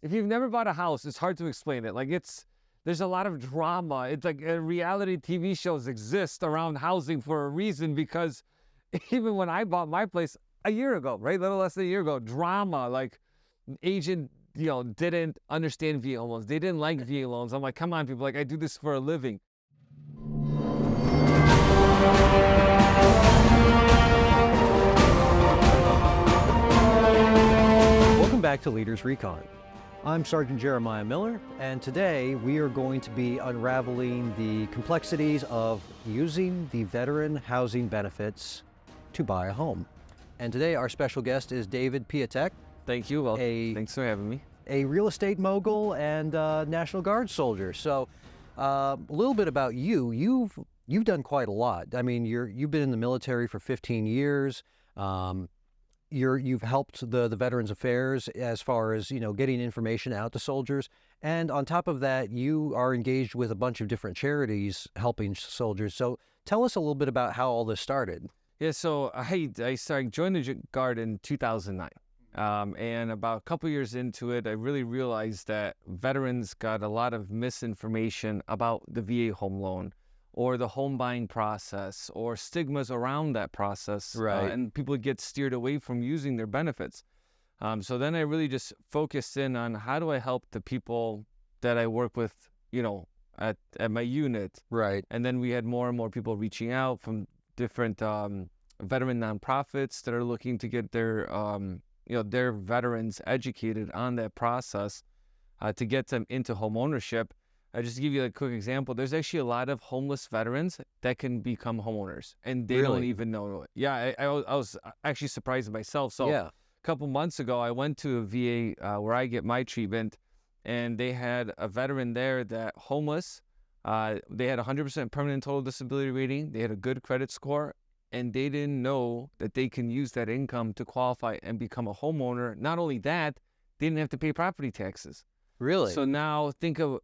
if you've never bought a house, it's hard to explain it. Like there's a lot of drama. It's like reality TV shows exist around housing for a reason, because even when I bought my place a year ago, right, a little less than a year ago, drama, like agent, didn't understand VA loans. They didn't like VA loans. I'm like, come on, people, like I do this for a living. Welcome back to Leaders Recon. I'm Sergeant Jeremiah Miller, and today we are going to be unraveling the complexities of using the veteran housing benefits to buy a home. And today our special guest is David Piatek. Thank you. Well, thanks for having me. A real estate mogul and National Guard soldier. So a little bit about you. You've done quite a lot. I mean, you've been in the military for 15 years. You've helped the Veterans Affairs as far as, getting information out to soldiers. And on top of that, you are engaged with a bunch of different charities helping soldiers. So tell us a little bit about how all this started. Yeah, so I joined the Guard in 2009. And about a couple years into it, I really realized that veterans got a lot of misinformation about the VA home loan, or the home buying process, or stigmas around that process. Right. And people get steered away from using their benefits. So then I really just focused in on how do I help the people that I work with, at my unit. Right. And then we had more and more people reaching out from different veteran nonprofits that are looking to get their veterans educated on that process to get them into home ownership. Just to give you a quick example, there's actually a lot of homeless veterans that can become homeowners, and they don't even know it. Yeah, I was actually surprised myself. So a couple months ago, I went to a VA where I get my treatment, and they had a veteran there that homeless. They had 100% permanent total disability rating. They had a good credit score, and they didn't know that they can use that income to qualify and become a homeowner. Not only that, they didn't have to pay property taxes. Really? So now think of,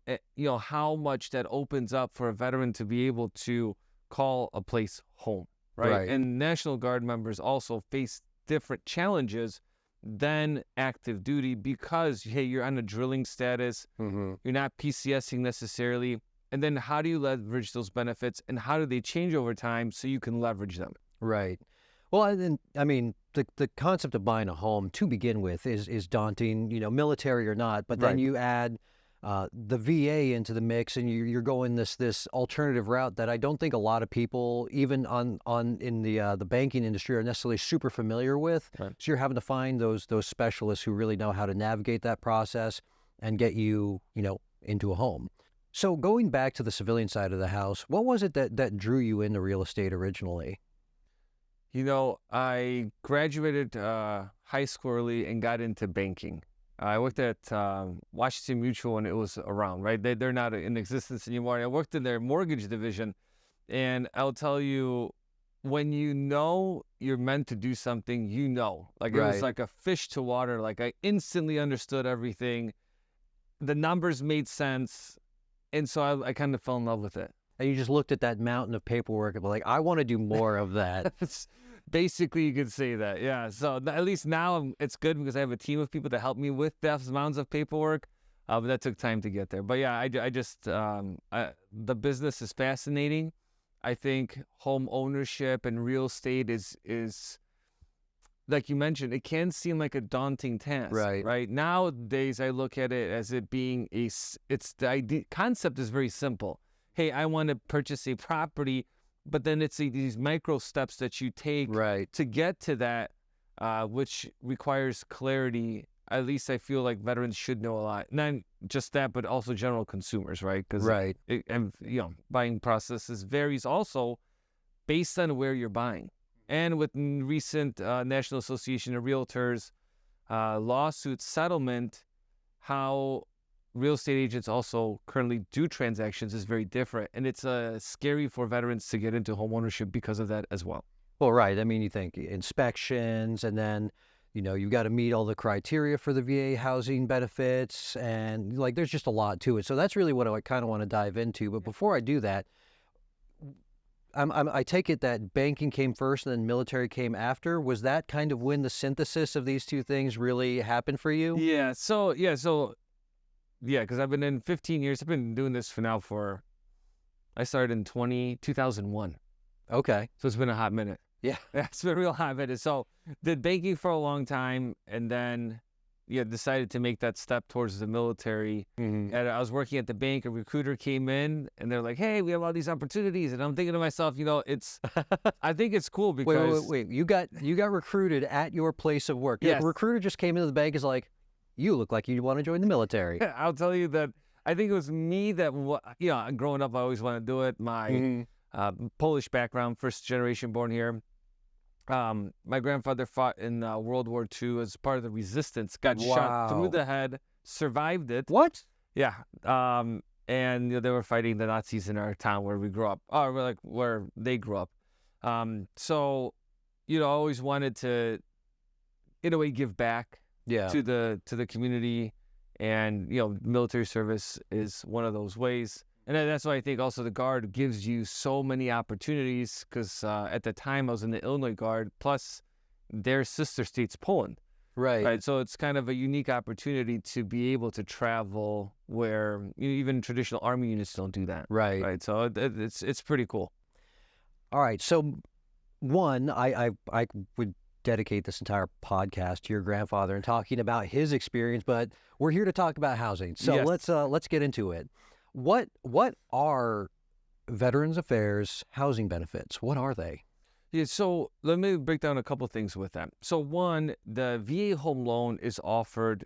how much that opens up for a veteran to be able to call a place home, right? And National Guard members also face different challenges than active duty because, hey, you're on a drilling status, you're not PCSing necessarily, and then how do you leverage those benefits, and how do they change over time so you can leverage them? Right. Well, I mean, the concept of buying a home to begin with is daunting, military or not. But then you add the VA into the mix, and you're going this alternative route that I don't think a lot of people, even in the banking industry, are necessarily super familiar with. Right. So you're having to find those specialists who really know how to navigate that process and get you, into a home. So going back to the civilian side of the house, what was it that drew you into real estate originally? I graduated high school early and got into banking. I worked at Washington Mutual when it was around, right? They're not in existence anymore. I worked in their mortgage division, and I'll tell you, when you're meant to do something, like it was like a fish to water. Like I instantly understood everything. The numbers made sense, and so I kind of fell in love with it. And you just looked at that mountain of paperwork and were like, I want to do more of that. Basically, you could say that, yeah. So at least now it's good because I have a team of people to help me with those amounts of paperwork. But that took time to get there. But yeah, I just, the business is fascinating. I think home ownership and real estate is like you mentioned, it can seem like a daunting task, right? Nowadays, I look at it as it being the concept is very simple. Hey, I want to purchase a property, but then it's these micro steps that you take to get to that, which requires clarity. At least I feel like veterans should know a lot. Not just that, but also general consumers, right? Because buying processes varies also based on where you're buying. And with recent National Association of Realtors lawsuit settlement, how real estate agents also currently do transactions is very different. And it's scary for veterans to get into home ownership because of that as well. Well, right. I mean, you think inspections, and then, you've got to meet all the criteria for the VA housing benefits, and there's just a lot to it. So that's really what I kind of want to dive into. But before I do that, I take it that banking came first and then military came after. Was that kind of when the synthesis of these two things really happened for you? So Yeah, because I've been in 15 years. I've been doing this I started in 2001. Okay. So it's been a hot minute. Yeah. It's been a real hot minute. So did banking for a long time, and then decided to make that step towards the military. Mm-hmm. And I was working at the bank. A recruiter came in, and they're like, "Hey, we have all these opportunities." And I'm thinking to myself, it's I think it's cool because Wait. You got recruited at your place of work. Yes. The recruiter just came into the bank, is like, you look like you want to join the military. I'll tell you that I think it was me that growing up I always wanted to do it. My Polish background, first generation born here. My grandfather fought in World War II as part of the resistance, got shot through the head, survived it. What? Yeah. And they were fighting the Nazis in our town where we grew up, or where they grew up. So, I always wanted to, in a way, give back to the community, and military service is one of those ways. And that's why I think also the Guard gives you so many opportunities, because at the time I was in the Illinois Guard, plus their sister state's Poland. Right. So it's kind of a unique opportunity to be able to travel where even traditional Army units don't do that. Right. So it's pretty cool. All right. So one, I would dedicate this entire podcast to your grandfather and talking about his experience, but we're here to talk about housing. So Yes. let's get into it. What are Veterans Affairs housing benefits? What are they? Yeah, so let me break down a couple things with that. So one, the VA home loan is offered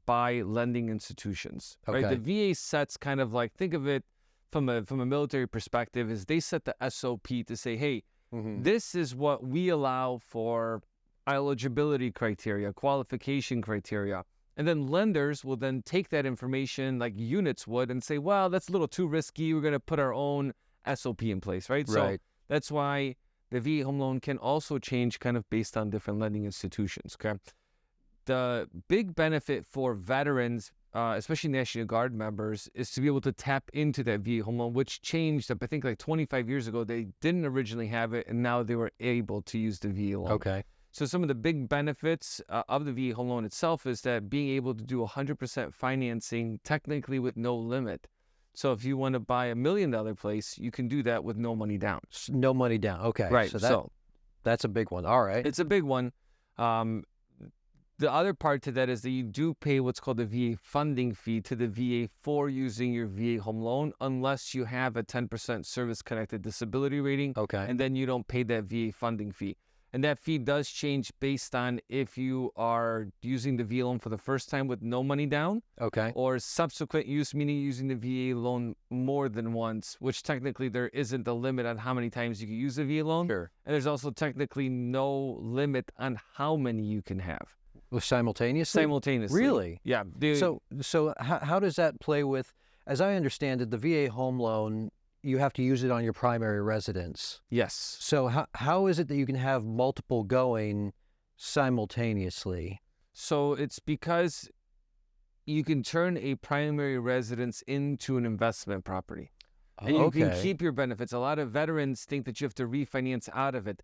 by lending institutions. Right? Okay. The VA sets kind of like, think of it from a military perspective, is they set the SOP to say, hey, this is what we allow for eligibility criteria, qualification criteria. And then lenders will then take that information like units would and say, well, that's a little too risky. We're going to put our own SOP in place, right? So that's why the VA home loan can also change kind of based on different lending institutions, okay? The big benefit for veterans, especially National Guard members, is to be able to tap into that VA home loan, which changed up, I think, like 25 years ago. They didn't originally have it, and now they were able to use the VA loan. Okay. So some of the big benefits of the VA home loan itself is that being able to do 100% financing, technically with no limit. So if you want to buy $1 million place, you can do that with no money down. No money down. Okay. Right. So that's a big one. All right. It's a big one. The other part to that is that you do pay what's called the VA funding fee to the VA for using your VA home loan, unless you have a 10% service-connected disability rating. Okay. And then you don't pay that VA funding fee. And that fee does change based on if you are using the VA loan for the first time with no money down. Okay. Or subsequent use, meaning using the VA loan more than once, which technically there isn't a limit on how many times you can use the VA loan. Sure. And there's also technically no limit on how many you can have. Simultaneously? Simultaneously. Really? Yeah. So how does that play with, as I understand it, the VA home loan, you have to use it on your primary residence. Yes. So how is it that you can have multiple going simultaneously? So it's because you can turn a primary residence into an investment property. And you can keep your benefits. A lot of veterans think that you have to refinance out of it.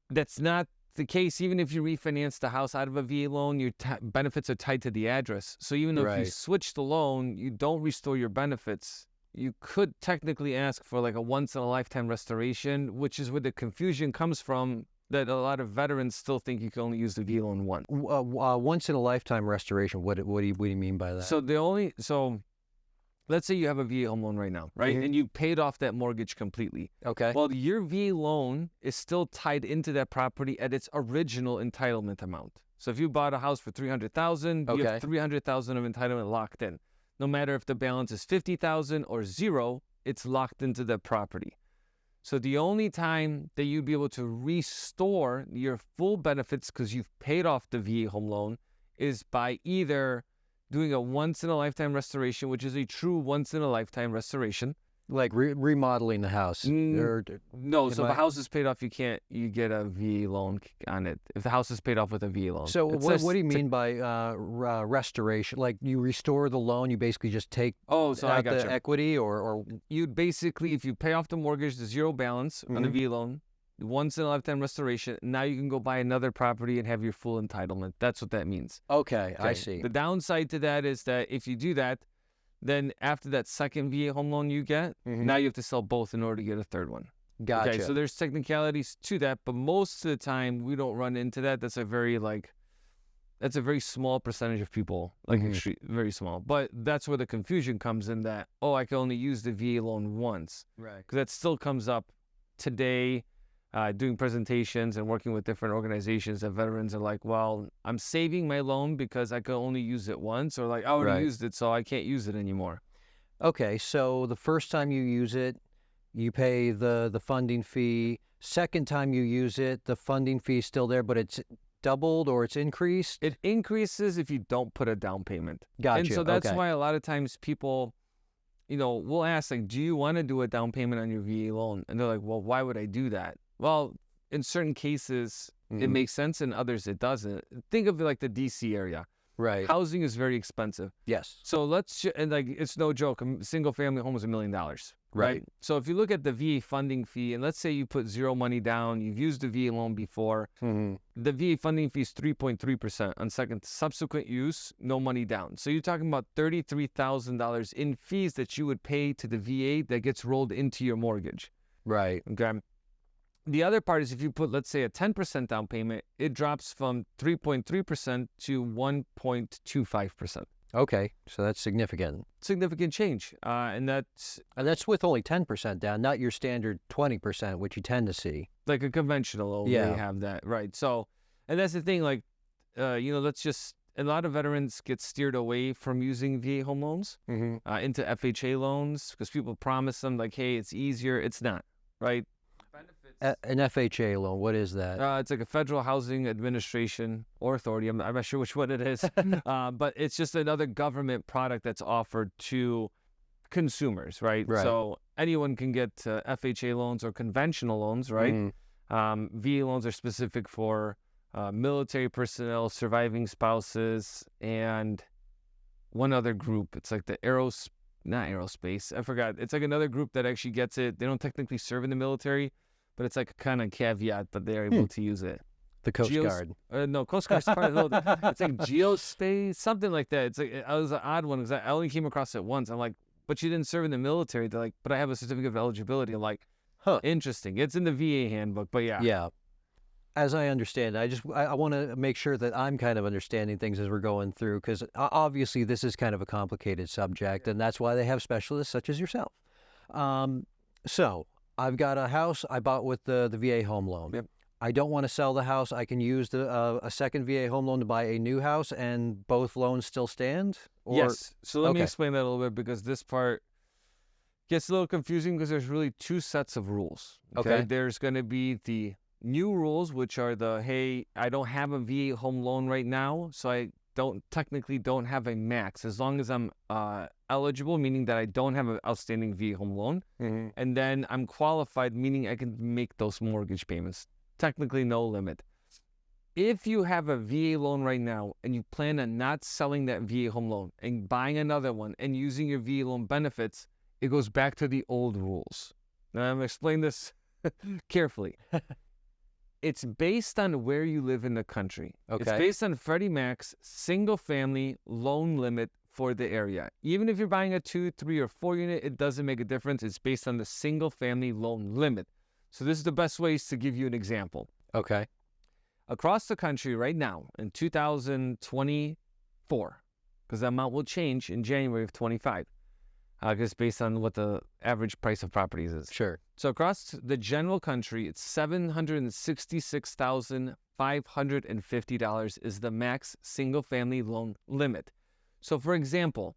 That's not the case. Even if you refinance the house out of a VA loan, your benefits are tied to the address. So even though if you switch the loan, you don't restore your benefits. You could technically ask for like a once-in-a-lifetime restoration, which is where the confusion comes from, that a lot of veterans still think you can only use the VA loan once. Once-in-a-lifetime restoration, what do you mean by that? So let's say you have a VA home loan right now, right? And you paid off that mortgage completely. Okay. Well, your VA loan is still tied into that property at its original entitlement amount. So if you bought a house for $300,000, you have $300,000 of entitlement locked in. No matter if the balance is $50,000 or zero, it's locked into the property. So the only time that you'd be able to restore your full benefits because you've paid off the VA home loan is by either doing a once-in-a-lifetime restoration, which is a true once-in-a-lifetime restoration. Like remodeling the house? No, so if a house is paid off, you get a VA loan on it. If the house is paid off with a VA loan. So what do you mean by restoration? Like you restore the loan, you basically just take out the equity, or you'd basically, if you pay off the mortgage, the zero balance on the VA loan, once in a lifetime restoration. Now you can go buy another property and have your full entitlement. That's what that means. Okay, I see. The downside to that is that if you do that, then after that second VA home loan you get, now you have to sell both in order to get a third one. Gotcha. Okay, so there's technicalities to that, but most of the time we don't run into that. That's a very small percentage of people, very small. But that's where the confusion comes in that, I can only use the VA loan once. Right. Because that still comes up today, doing presentations and working with different organizations, that veterans are like, well, I'm saving my loan because I can only use it once, or like I already used it, so I can't use it anymore. Okay, so the first time you use it, you pay the funding fee. Second time you use it, the funding fee is still there, but it's doubled or it's increased? It increases if you don't put a down payment. Gotcha. And so that's why a lot of times people, we'll ask, like, do you want to do a down payment on your VA loan? And they're like, well, why would I do that? Well, in certain cases, it makes sense. In others, it doesn't. Think of it like the DC area. Right. Housing is very expensive. Yes. So it's no joke. A single family home is $1 million. Right. So if you look at the VA funding fee, and let's say you put zero money down, you've used the VA loan before, the VA funding fee is 3.3% on subsequent use, no money down. So you're talking about $33,000 in fees that you would pay to the VA that gets rolled into your mortgage. Right. Okay. The other part is if you put, let's say, a 10% down payment, it drops from 3.3% to 1.25%. Okay, so that's significant. Significant change. And that's with only 10% down, not your standard 20%, which you tend to see. Like a conventional loan, where you have that. Right. So, and that's the thing, like, a lot of veterans get steered away from using VA home loans into FHA loans because people promise them, like, hey, it's easier. It's not, right? An FHA loan, what is that? It's like a Federal Housing Administration or Authority. I'm not sure which one it is. But it's just another government product that's offered to consumers, right? So anyone can get FHA loans or conventional loans, right? VA loans are specific for military personnel, surviving spouses, and one other group. It's like the not aerospace. I forgot. It's like another group that actually gets it. They don't technically serve in the military, but it's like a kind of caveat, but they're able to use it. The Coast Guard. No, Coast Guard's part of it. It's like geospace, something like that. It's like, it was an odd one because I only came across it once. I'm like, but you didn't serve in the military. They're like, but I have a certificate of eligibility. I'm like, interesting. It's in the VA handbook, but yeah. Yeah. As I understand, I want to make sure that I'm kind of understanding things as we're going through, because obviously this is kind of a complicated subject, and that's why they have specialists such as yourself. So I've got a house I bought with the VA home loan. Yep. I don't want to sell the house. I can use a second VA home loan to buy a new house, and both loans still stand? Or... Yes. So let me explain that a little bit, because this part gets a little confusing because there's really two sets of rules. Okay. There's going to be the new rules, which are hey, I don't have a VA home loan right now, so I technically don't have a max as long as I'm eligible, meaning that I don't have an outstanding VA home loan, and then I'm qualified, meaning I can make those mortgage payments. Technically no limit. If you have a VA loan right now and you plan on not selling that VA home loan and buying another one and using your VA loan benefits, it goes back to the old rules. Now I'm going to explain this carefully. It's based on where you live in the country. Okay. It's based on Freddie Mac's single-family loan limit for the area. Even if you're buying a 2, 3, or 4 unit, it doesn't make a difference. It's based on the single-family loan limit. So this is the best ways to give you an example. Okay. Across the country right now in 2024, because the amount will change in January of 25, because based on what the average price of properties is. Sure. So across the general country, it's $766,550 is the max single-family loan limit. So for example,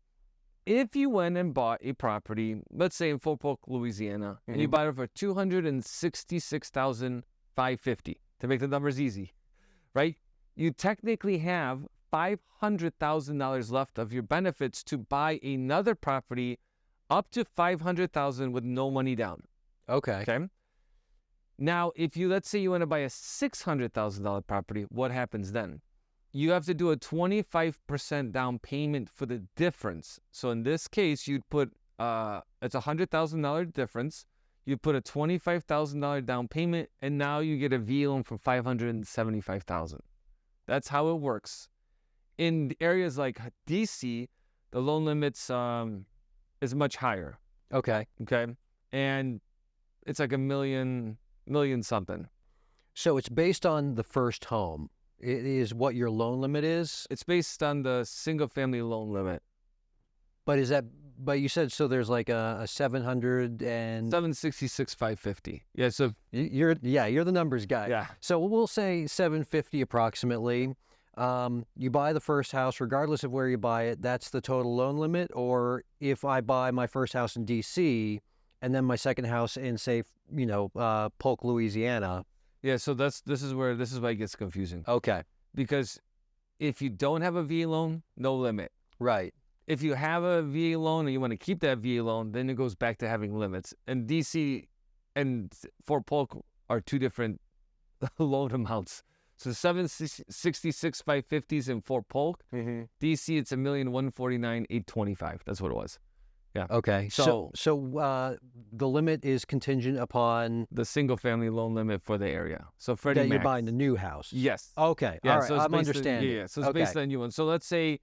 if you went and bought a property, let's say in Fort Polk, Louisiana, and you bought it for $266,550, to make the numbers easy, right? You technically have $500,000 left of your benefits to buy another property up to $500,000 with no money down. Okay. Now, if let's say you want to buy a $600,000 property, what happens then? You have to do a 25% down payment for the difference. So in this case, you'd put, it's a $100,000 difference. You put a $25,000 down payment, and now you get a VA loan for $575,000. That's how it works. In areas like DC, the loan limits is much higher. Okay. Okay, and it's like $1 million something. So it's based on the first home. It is what your loan limit is. It's based on the single family loan limit. But is that? But you said so. There's like a 700 and 766,550. Yeah. So you're the numbers guy. yeah. So we'll say 750 approximately. You buy the first house, regardless of where you buy it. That's the total loan limit. Or if I buy my first house in D.C. and then my second house in, say, Polk, Louisiana. Yeah. So this is why it gets confusing. Okay. Because if you don't have a VA loan, no limit. Right. If you have a VA loan and you want to keep that VA loan, then it goes back to having limits. And DC and Fort Polk are two different loan amounts. So 766,550 is in Fort Polk. Mm-hmm. DC, it's $1,149,825. That's what it was. Yeah. Okay. So the limit is contingent upon the single family loan limit for the area. So Freddie that you're Mac. buying the new house. Yes. Okay. Yeah, All right. so it's I'm based understanding. Yeah. So it's based on you one. So let's say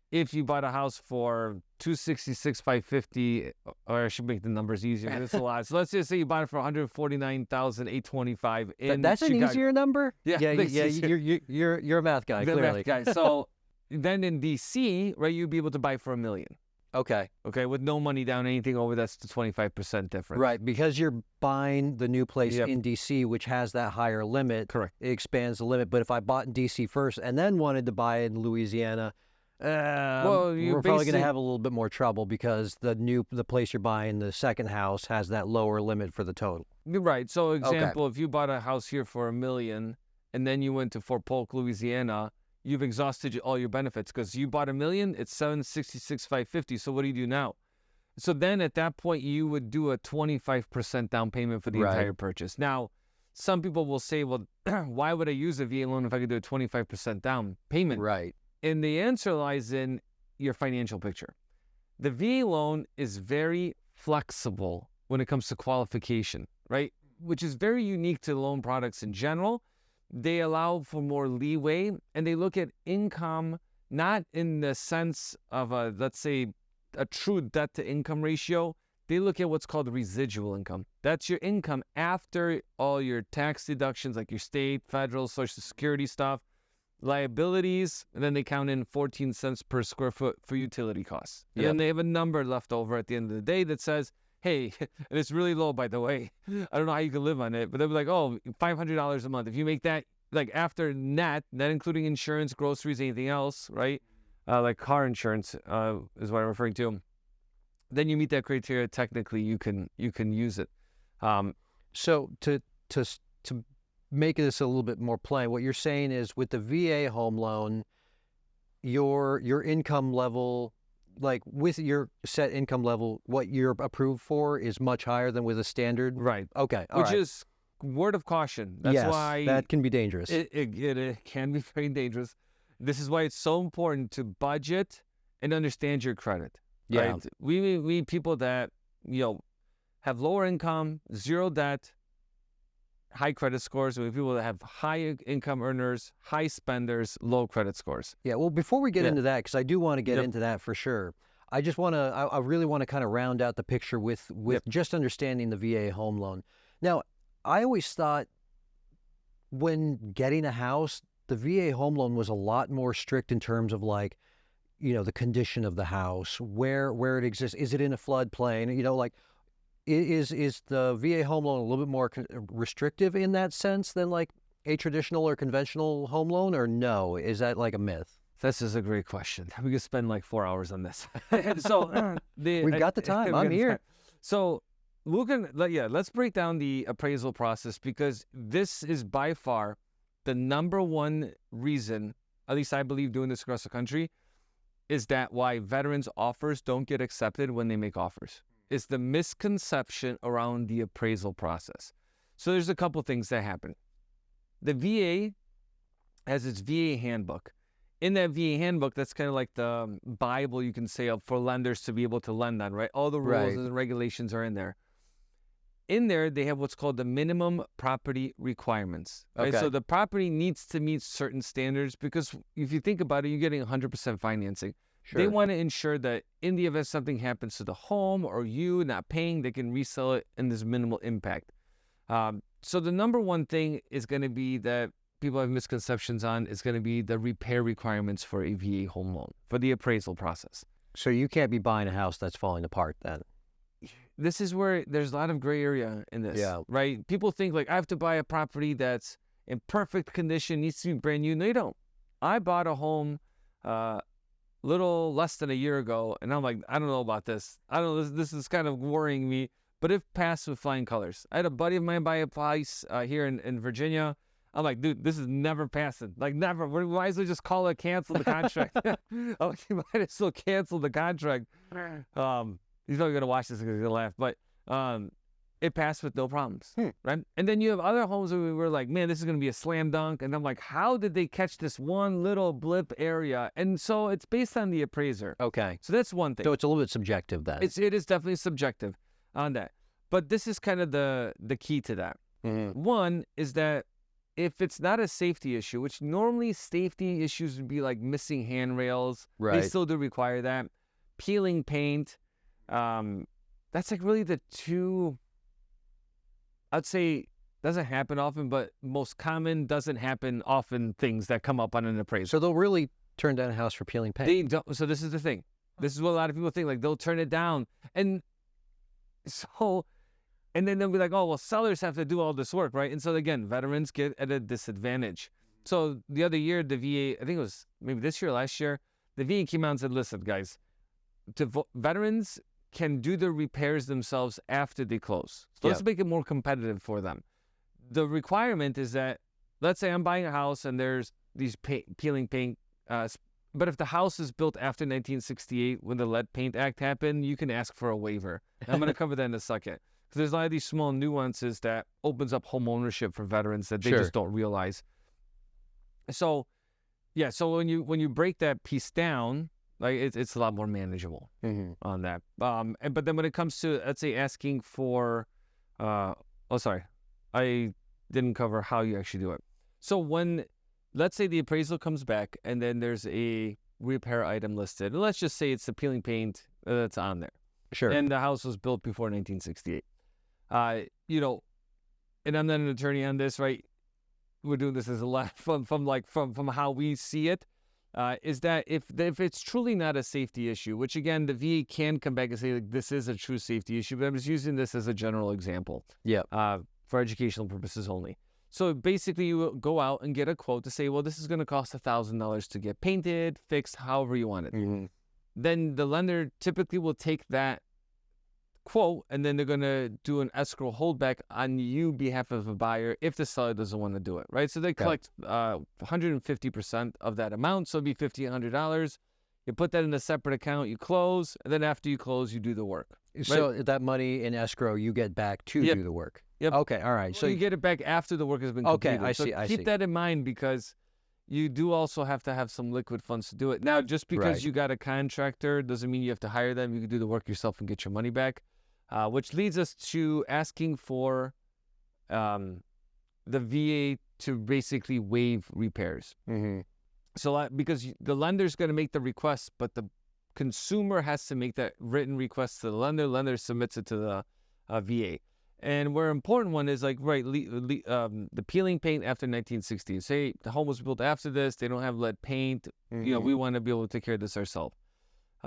if you bought a house for $266,550, or I should make the numbers easier. It's a lot. So let's just say you bought it for $149,825 in That's an Chicago. easier number. Yeah, Yeah. that's easier. You're a math guy. The Clearly. math guy. So then in DC, right, you'd be able to buy for $1 million. Okay. Okay, with no money down, anything over that's the 25% difference. Right, because you're buying the new place Yep. in DC, which has that higher limit. Correct. It expands the limit. But if I bought in DC first and then wanted to buy it in Louisiana, we're probably going to have a little bit more trouble because the place you're buying, the second house, has that lower limit for the total. Right. So example, if you bought a house here for $1 million and then you went to Fort Polk, Louisiana, you've exhausted all your benefits because you bought $1 million, it's $766,550. So what do you do now? So then at that point, you would do a 25% down payment for the entire purchase. Now, some people will say, well, why would I use a VA loan if I could do a 25% down payment? Right. And the answer lies in your financial picture. The VA loan is very flexible when it comes to qualification, right? Which is very unique to loan products in general. They allow for more leeway, and they look at income not in the sense of let's say, a true debt to income ratio. They look at what's called residual income. That's your income after all your tax deductions, like your state, federal, Social Security stuff, liabilities, and then they count in 14 cents per square foot for utility costs. And then they have a number left over at the end of the day that says, hey, and it's really low, by the way. I don't know how you can live on it, but they'll be like, oh, $500 a month. If you make that, like after net including insurance, groceries, anything else, right? Like car insurance is what I'm referring to. Then you meet that criteria. Technically, you can use it. So to make this a little bit more plain, what you're saying is with the VA home loan, your income level, like with your set income level, what you're approved for is much higher than with a standard. Right. Okay. Which is word of caution. That's why that can be dangerous. It can be very dangerous. This is why it's so important to budget and understand your credit. Yeah. Right? We meet people that, have lower income, zero debt, high credit scores. We have people that have high income earners, high spenders, low credit scores. Yeah. Well, before we get into that, because I do want to get into that for sure, I just want to, I really want to kind of round out the picture with just understanding the VA home loan. Now, I always thought when getting a house, the VA home loan was a lot more strict in terms of like, the condition of the house, where it exists. Is it in a floodplain? Is the VA home loan a little bit more restrictive in that sense than like a traditional or conventional home loan, or no? Is that like a myth? This is a great question. We could spend like 4 hours on this. So we've got the time. I'm here. So let's break down the appraisal process, because this is by far the number one reason, at least I believe doing this across the country, is that why veterans offers don't get accepted when they make offers. It's the misconception around the appraisal process. So there's a couple things that happen. The VA has its VA handbook. In that VA handbook, that's kind of like the Bible, you can say, for lenders to be able to lend on, right? All the rules and regulations are in there. in there, they have what's called the minimum property requirements. Right? Okay. So the property needs to meet certain standards because if you think about it, you're getting 100% financing. Sure. They want to ensure that in the event something happens to the home or you not paying, they can resell it and there's minimal impact. So the number one thing is going to be that people have misconceptions on is going to be the repair requirements for a VA home loan for the appraisal process. So you can't be buying a house that's falling apart then. This is where there's a lot of gray area in this, right? People think like I have to buy a property that's in perfect condition, needs to be brand new. No, you don't. I bought a home little less than a year ago, and I'm like, I don't know about this. I don't know. This is kind of worrying me, but it passed with flying colors. I had a buddy of mine buy a place here in Virginia. I'm like, dude, this is never passing. Like, never. We might as well just call it, cancel the contract. I'm like, you might as well cancel the contract. He's probably going to watch this because he's going to laugh. But it passed with no problems, right? And then you have other homes where we were like, man, this is going to be a slam dunk. And I'm like, how did they catch this one little blip area? And so it's based on the appraiser. Okay. So that's one thing. So it's a little bit subjective then. It is definitely subjective on that. But this is kind of the key to that. One is that if it's not a safety issue, which normally safety issues would be like missing handrails. Right. They still do require that. Peeling paint. That's like really the two, I'd say doesn't happen often, but most common doesn't happen often things that come up on an appraisal. So they'll really turn down a house for peeling paint. They don't. So this is the thing. This is what a lot of people think. Like they'll turn it down. And so, and then they'll be like, oh, well, sellers have to do all this work, right? And so again, veterans get at a disadvantage. So the other year, the VA, I think it was maybe this year or last year, the VA came out and said, listen, guys, veterans can do the repairs themselves after they close. So let's make it more competitive for them. The requirement is that, let's say I'm buying a house and there's these peeling paint, but if the house is built after 1968, when the Lead Paint Act happened, you can ask for a waiver. I'm going to cover that in a second. Because there's a lot of these small nuances that opens up home ownership for veterans that they just don't realize. So, yeah, so when you break that piece down, like it's a lot more manageable on that. But then when it comes to, let's say, asking for, I didn't cover how you actually do it. So when, let's say the appraisal comes back and then there's a repair item listed, and let's just say it's the peeling paint that's on there. Sure. And the house was built before 1968. And I'm not an attorney on this, right? We're doing this as a lot from how we see it. Is that if it's truly not a safety issue, which again, the VA can come back and say, like, this is a true safety issue, but I'm just using this as a general example. For educational purposes only. So basically you go out and get a quote to say, well, this is going to cost $1,000 to get painted, fixed, however you want it. Then the lender typically will take that quote and then they're going to do an escrow holdback on you behalf of a buyer if the seller doesn't want to do it, right? So they collect 150% of that amount, so it'd be $1,500. You put that in a separate account, you close, and then after you close, you do the work. So that money in escrow you get back to do the work. Okay, all right. So you get it back after the work has been completed. Okay, I see. Keep that in mind because you do also have to have some liquid funds to do it. Now, just because you got a contractor doesn't mean you have to hire them. You can do the work yourself and get your money back, which leads us to asking for the VA to basically waive repairs. So because the lender's going to make the request, but the consumer has to make that written request to the lender. Lender submits it to the VA. And where important one is like, the peeling paint after 1960. Say the home was built after this, they don't have lead paint. We want to be able to take care of this ourselves.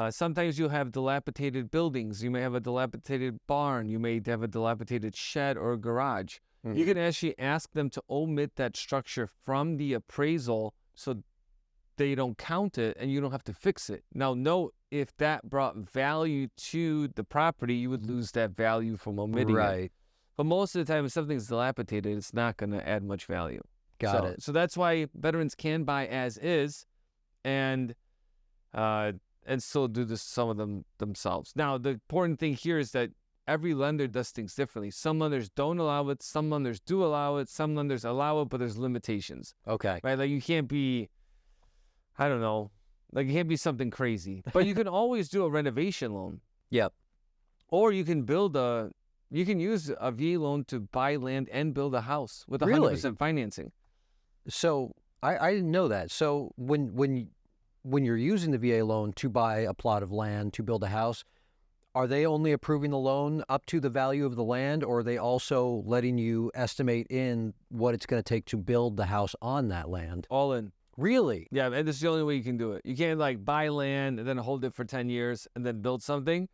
Sometimes you'll have dilapidated buildings. You may have a dilapidated barn. You may have a dilapidated shed or a garage. You can actually ask them to omit that structure from the appraisal so they don't count it and you don't have to fix it. Now, note, if that brought value to the property, you would lose that value from omitting it. But most of the time, if something's dilapidated, it's not going to add much value. Got it. So that's why veterans can buy as is and still do this, some of them themselves. Now, the important thing here is that every lender does things differently. Some lenders don't allow it. Some lenders do allow it. Some lenders allow it, but there's limitations. Okay. Right? Like you can't be, I don't know, like it can't be something crazy. But you can always do a renovation loan. Or you can build a You can use a VA loan to buy land and build a house with 100% Really? financing. So I didn't know that. So when you're using the VA loan to buy a plot of land to build a house, are they only approving the loan up to the value of the land, or are they also letting you estimate in what it's going to take to build the house on that land? All in. Really? Yeah, and this is the only way you can do it. You can't like buy land and then hold it for 10 years and then build something.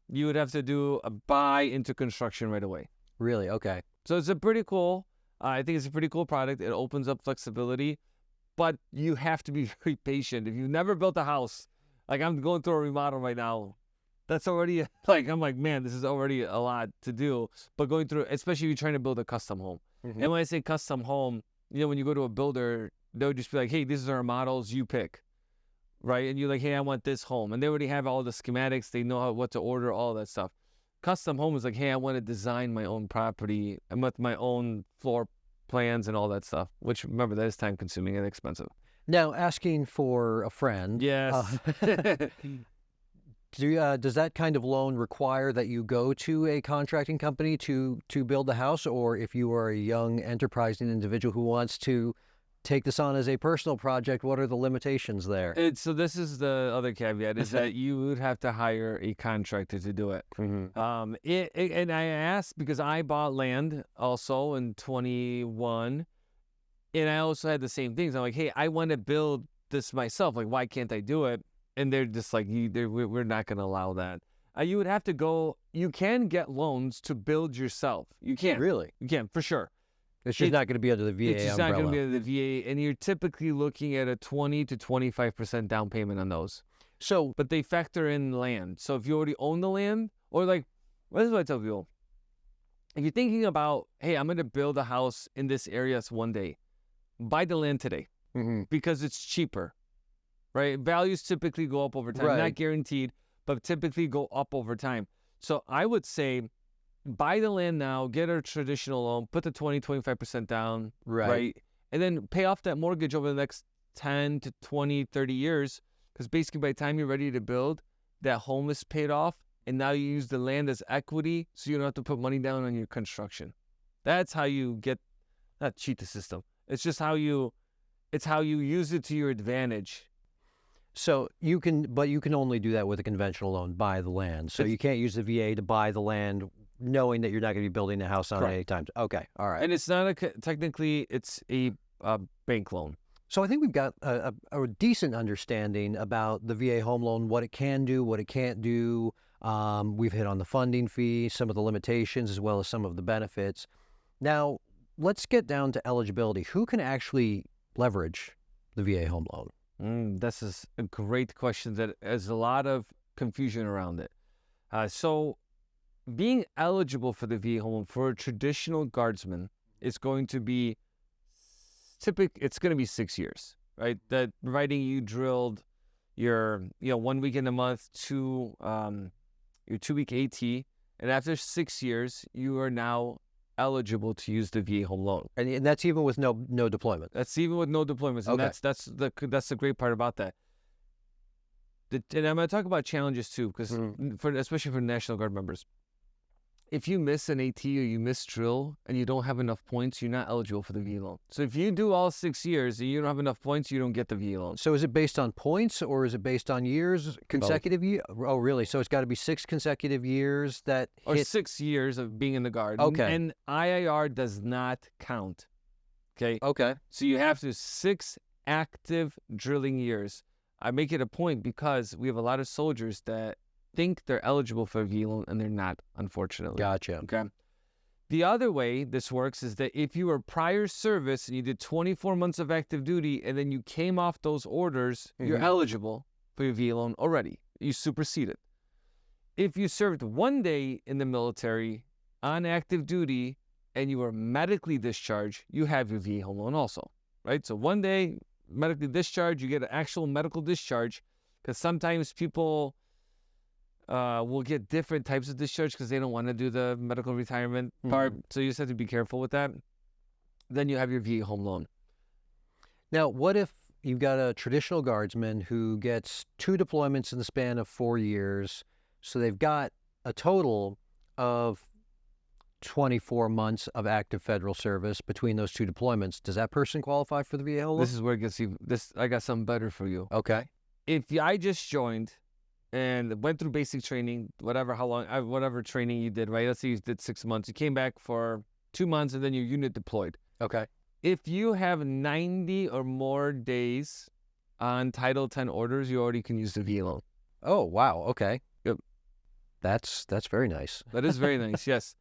You would have to do a buy into construction right away. Really? Okay. So it's a pretty cool, I think it's a pretty cool product. It opens up flexibility, but you have to be very patient. If you've never built a house, like I'm going through a remodel right now, that's already like, I'm like, man, this is already a lot to do. But going through, especially if you're trying to build a custom home. Mhm. And when I say custom home, when you go to a builder, they'll just be like, hey, these are our models, you pick. Right? And you're like, hey, I want this home. And they already have all the schematics. They know what to order, all that stuff. Custom home is like, hey, I want to design my own property and with my own floor plans and all that stuff, which remember, that is time consuming and expensive. Now, asking for a friend. Yes. Does that kind of loan require that you go to a contracting company to build the house? Or if you are a young, enterprising individual who wants to take this on as a personal project, what are the limitations there? So this is the other caveat, is that you would have to hire a contractor to do it. Mm-hmm. And I asked because I bought land also in 21, and I also had the same things. I'm like, hey, I want to build this myself. Like, why can't I do it? And they're just like, we're not going to allow that. You would have to go. You can get loans to build yourself. You can. Really? You can, for sure. It's just not going to be under the VA It's just umbrella. not going to be under the VA, and you're typically looking at a 20 to 25% down payment on those. So, But they factor in land. So if you already own the land, or like, this is what I tell people. If you're thinking about, hey, I'm going to build a house in this area one day, buy the land today because it's cheaper, right? Values typically go up over time. Right. Not guaranteed, but typically go up over time. So I would say, buy the land now, get a traditional loan, put the 20, 25% down, right? And then pay off that mortgage over the next 10 to 20, 30 years. Because basically by the time you're ready to build, that home is paid off. And now you use the land as equity, so you don't have to put money down on your construction. That's how you not cheat the system. It's just how you use it to your advantage. So you can only do that with a conventional loan, buy the land. So you can't use the VA to buy the land knowing that you're not going to be building a house on it anytime. Okay, all right. And it's not technically, it's a bank loan. So I think we've got a decent understanding about the VA home loan, what it can do, what it can't do. We've hit on the funding fee, some of the limitations, as well as some of the benefits. Now, let's get down to eligibility. Who can actually leverage the VA home loan? This is a great question that has a lot of confusion around it. So being eligible for the VA home loan for a traditional guardsman is going to be it's going to be 6 years, right? That providing you drilled your 1 week in a month to your 2-week AT, and after 6 years you are now eligible to use the VA home loan. And that's even with no deployment. That's even with no deployments, and Okay. that's the great part about that. And I'm going to talk about challenges too, because especially for National Guard members, if you miss an AT or you miss drill and you don't have enough points, you're not eligible for the VA loan. So if you do all 6 years and you don't have enough points, you don't get the VA loan. So is it based on points or is it based on years, consecutive years? Oh, really? So it's got to be 6 consecutive years that Or hit... 6 years of being in the Guard. Okay. And IIR does not count. Okay? Okay. So you have to 6 active drilling years. I make it a point because we have a lot of soldiers that think they're eligible for a VA loan and they're not, unfortunately. Gotcha. Okay. The other way this works is that if you were prior service and you did 24 months of active duty and then you came off those orders, you're eligible for your VA loan already. You superseded. If you served 1 day in the military on active duty and you were medically discharged, you have your VA home loan also, right? So 1 day medically discharged, you get an actual medical discharge, because sometimes people will get different types of discharge because they don't want to do the medical retirement part. So you just have to be careful with that. Then you have your VA home loan. Now, what if you've got a traditional guardsman who gets 2 deployments in the span of 4 years? So they've got a total of 24 months of active federal service between those two deployments, does that person qualify for the VA home loan? This is where it gets even. I got something better for you. Okay. If I just joined and went through basic training, whatever training you did, right? Let's say you did 6 months. You came back for 2 months, and then your unit deployed. Okay. If you have 90 or more days on Title 10 orders, you already can use the VA loan. Oh, wow. Okay. Yep. That's very nice. That is very nice, yes.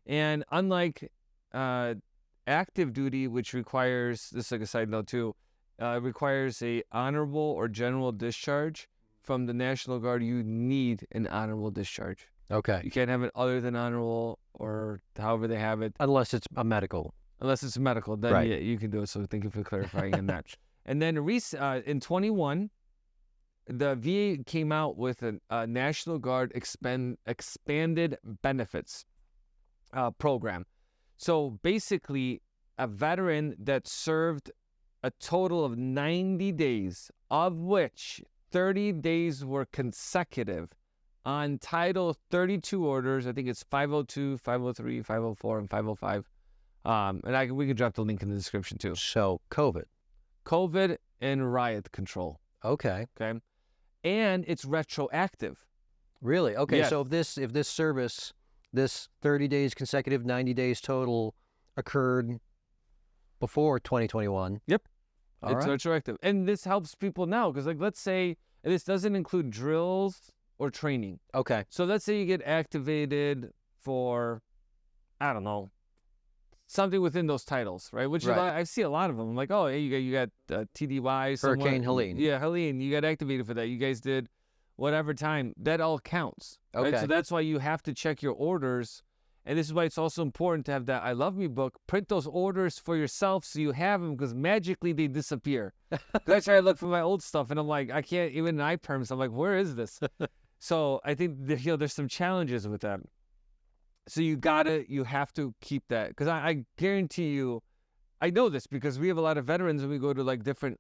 And unlike active duty, which requires, this is like a side note too, requires a honorable or general discharge from the National Guard, you need an honorable discharge. Okay. You can't have it other than honorable or however they have it. Unless it's a medical. Unless it's medical, then Right. yeah, you can do it. So thank you for clarifying on that. And then in 21, the VA came out with a National Guard expanded benefits program. So basically, a veteran that served a total of 90 days, of which 30 days were consecutive on Title 32 orders. I think it's 502, 503, 504, and 505. And we can drop the link in the description too. So COVID. And riot control. Okay. Okay. And it's retroactive. Really? Okay. Yes. So if this service, this 30 days consecutive, 90 days total, occurred before 2021. Yep. All It's right. retroactive. And this helps people now because, like, let's say, and this doesn't include drills or training. Okay. So let's say you get activated for, I don't know, something within those titles, right? Which Right. I see a lot of them. I'm like, oh, hey, you got TDY. Hurricane Helene. Yeah, Helene. You got activated for that. You guys did whatever time. That all counts. Right? Okay. So that's why you have to check your orders. And this is why it's also important to have that I Love Me book. Print those orders for yourself so you have them because magically they disappear. That's why I look for my old stuff and I'm like, I can't, even in iPerms, I'm like, where is this? So I think there's some challenges with that. So you have to keep that because I guarantee you, I know this because we have a lot of veterans when we go to like different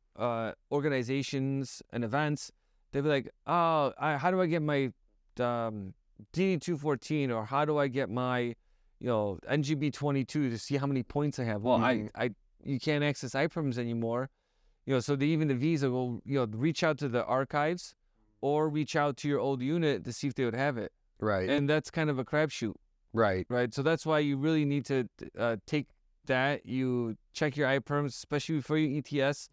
organizations and events. They'll be like, oh, how do I get my DD214 or how do I get my, NGB 22 to see how many points I have? Well, you can't access iPerms anymore, so even the Visa will, reach out to the archives or reach out to your old unit to see if they would have it. Right. And that's kind of a crapshoot. Right. Right. So that's why you really need to take that. You check your iPerms, especially before you ETS,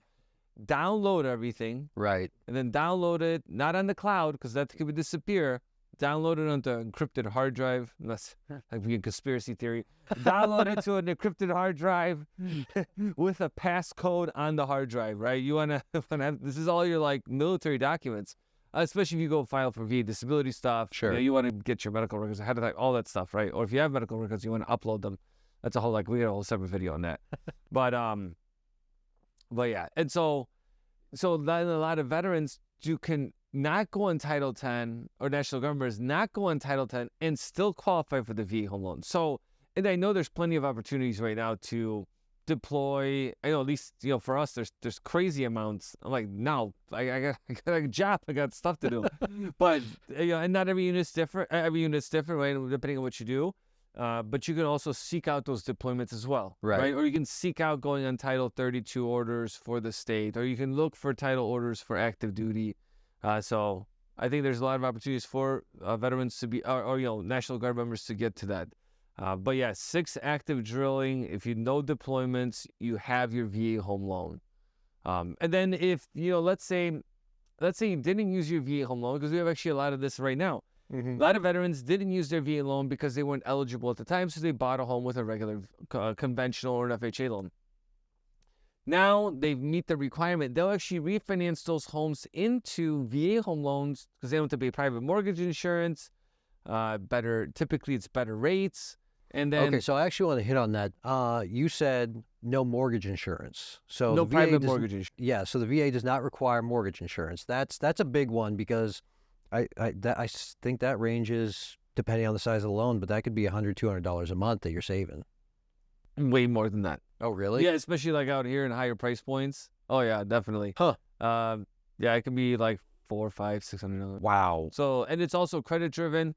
download everything. Right. And then download it, not on the cloud, because that could disappear. Download it onto an encrypted hard drive, unless like we get conspiracy theory. Download it to an encrypted hard drive with a passcode on the hard drive, right? You want to, this is all your like military documents. Especially if you go file for VA disability stuff. Sure. You want to get your medical records ahead of time, all that stuff, right? Or if you have medical records, you want to upload them. That's a whole, we got a whole separate video on that. But yeah. And so then a lot of veterans can not go on Title 10 or National Guard members not go on Title 10 and still qualify for the VA home loan. So, and I know there's plenty of opportunities right now to deploy. I know at least for us there's crazy amounts. I'm like, no, I got a job, I got stuff to do. But and not every unit's different. Every unit's different, right? Depending on what you do. But you can also seek out those deployments as well, right? Or you can seek out going on Title 32 orders for the state, or you can look for title orders for active duty. So I think there's a lot of opportunities for veterans to be, or National Guard members to get to that. But yeah, 6 active drilling. If you know deployments, you have your VA home loan. And then if, let's say you didn't use your VA home loan, because we have actually a lot of this right now. Mm-hmm. A lot of veterans didn't use their VA loan because they weren't eligible at the time, so they bought a home with a regular conventional or an FHA loan. Now they meet the requirement. They'll actually refinance those homes into VA home loans because they don't have to pay private mortgage insurance. Typically it's better rates. And then Okay, so I actually want to hit on that. You said no mortgage insurance. So no the VA private does- mortgage insurance. Yeah, so the VA does not require mortgage insurance. That's a big one because I think that ranges depending on the size of the loan, but that could be $100, $200 a month that you're saving. Way more than that. Oh, really? Yeah, especially like out here in higher price points. Oh yeah, definitely. Huh. Yeah, it can be like $400, $500, $600. Wow. So, and it's also credit driven.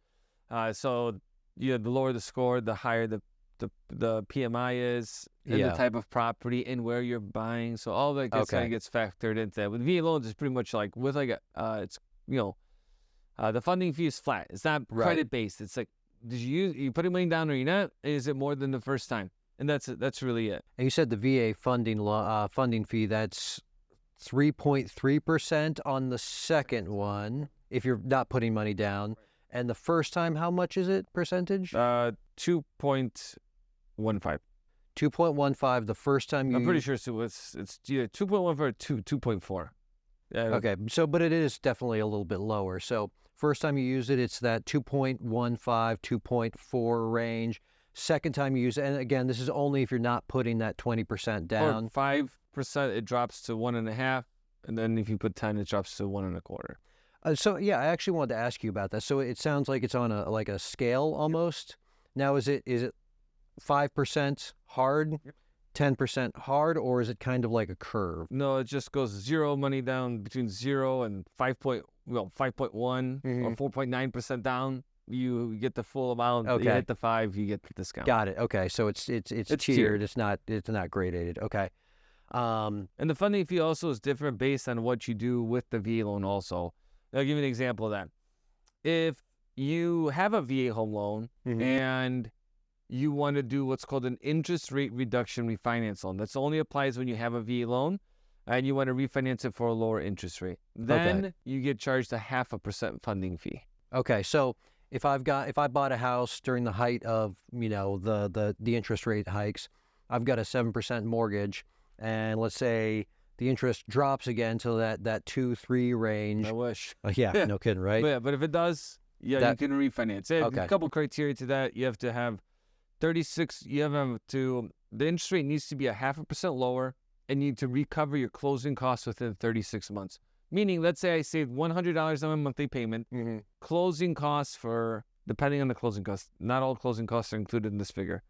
So the lower the score, the higher the the PMI is, and the type of property, and where you're buying. So all that gets factored into that. With VA loans, it's pretty much like with like it's the funding fee is flat. It's not credit based. It's like, did you putting money down or you not? Is it more than the first time? And that's really it. And you said the VA funding fee, that's 3.3% on the second one if you're not putting money down. And the first time, how much is it percentage? 2.15. 2.15 the first time you... I'm pretty sure it's either 2.15 or 2.4. Yeah. Okay, so but it is definitely a little bit lower. So first time you use it, it's that 2.15, 2.4 range. Second time you use it, and again, this is only if you're not putting that 20% down. Or 5%, it drops to 1.5, and then if you put 10, it drops to 1.25. So yeah, I actually wanted to ask you about that. So it sounds like it's on a scale almost. Now is it 5% hard, 10% hard, or is it kind of like a curve? No, it just goes zero money down between 0 and 5.1 or 4.9% down. You get the full amount. Okay. You hit the 5, you get the discount. Got it. Okay, so it's tiered. It's not gradated. Okay. And the funding fee also is different based on what you do with the VA loan also. I'll give you an example of that. If you have a VA home loan and you want to do what's called an interest rate reduction refinance loan, that only applies when you have a VA loan and you want to refinance it for a lower interest rate, then you get charged a 0.5% funding fee. Okay, so if I bought a house during the height of the interest rate hikes, I've got a 7% mortgage, and let's say the interest drops again to that 2-3 range. I wish. Yeah, no kidding, right? But if it does, you can refinance it. Okay. A couple criteria to that. You have to have 36. The interest rate needs to be a 0.5% lower, and you need to recover your closing costs within 36 months. Meaning, let's say I saved $100 on my monthly payment. Closing costs depending on the closing costs, not all closing costs are included in this figure.